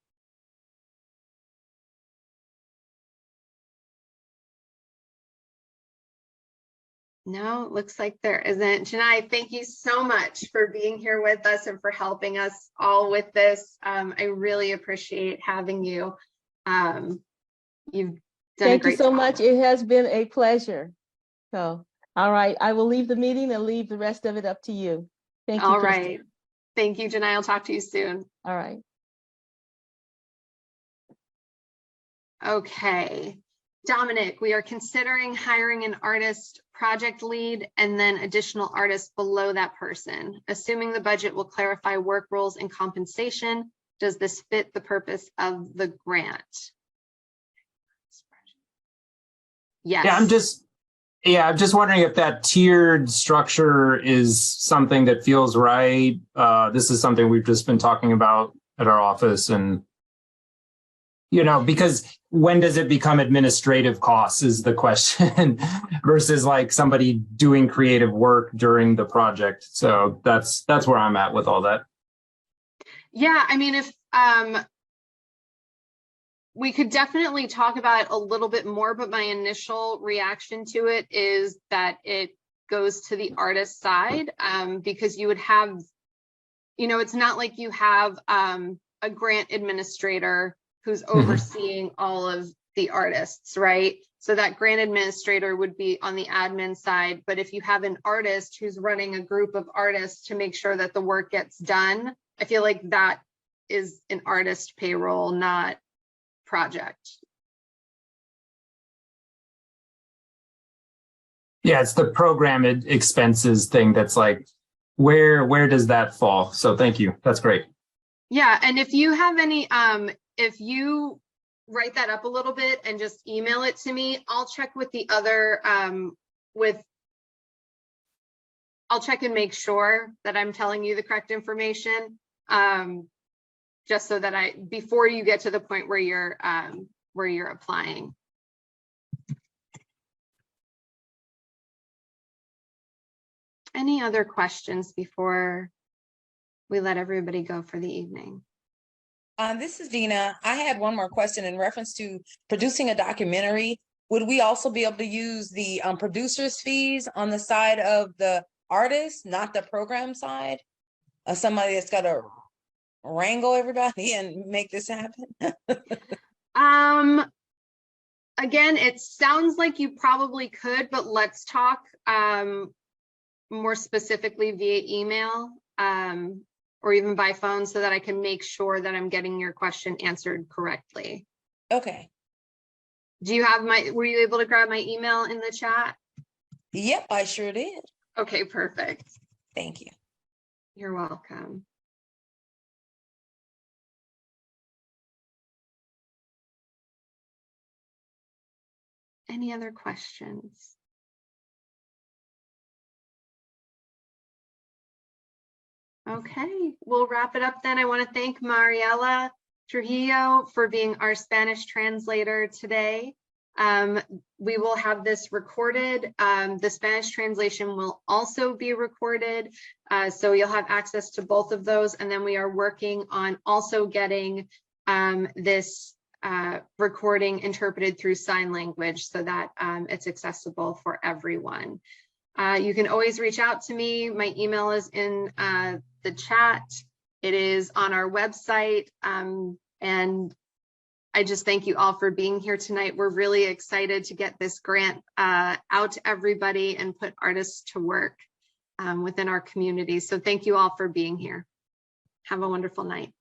No, it looks like there isn't. Janai, thank you so much for being here with us and for helping us all with this. I really appreciate having you. You've done a great job. Thank you so much. It has been a pleasure. So, all right, I will leave the meeting and leave the rest of it up to you. Thank you. All right. Thank you, Janai. I'll talk to you soon. All right. Okay. Dominic, we are considering hiring an artist project lead and then additional artists below that person. Assuming the budget will clarify work roles and compensation, does this fit the purpose of the grant? Yes. Yeah, I'm just wondering if that tiered structure is something that feels right. This is something we've just been talking about at our office, and because when does it become administrative costs is the question versus like somebody doing creative work during the project. So that's where I'm at with all that. Yeah, I mean, if we could definitely talk about it a little bit more, but my initial reaction to it is that it goes to the artist side, because you would have, it's not like you have a grant administrator who's overseeing all of the artists, right? So that grant administrator would be on the admin side. But if you have an artist who's running a group of artists to make sure that the work gets done, I feel like that is an artist payroll, not project. Yeah, it's the program expenses thing that's like, where does that fall? So thank you. That's great. Yeah, and if you have any, if you write that up a little bit and just email it to me, I'll check with the other, I'll check and make sure that I'm telling you the correct information, just so that before you get to the point where you're applying. Any other questions before we let everybody go for the evening? This is Dina. I had one more question in reference to producing a documentary. would we also be able to use the producer's fees on the side of the artist, not the program side? Somebody that's got to wrangle everybody and make this happen? Again, it sounds like you probably could, but let's talk more specifically via email or even by phone so that I can make sure that I'm getting your question answered correctly. Okay. Do you have were you able to grab my email in the chat? Yep, I sure did. Okay, perfect. Thank you. You're welcome. Any other questions? Okay, we'll wrap it up then. I want to thank Mariela Trujillo for being our Spanish translator today. We will have this recorded. The Spanish translation will also be recorded, so you'll have access to both of those. And then we are working on also getting this recording interpreted through sign language so that it's accessible for everyone. You can always reach out to me. My email is in the chat. It is on our website. And I just thank you all for being here tonight. We're really excited to get this grant out to everybody and put artists to work within our community. So thank you all for being here. Have a wonderful night.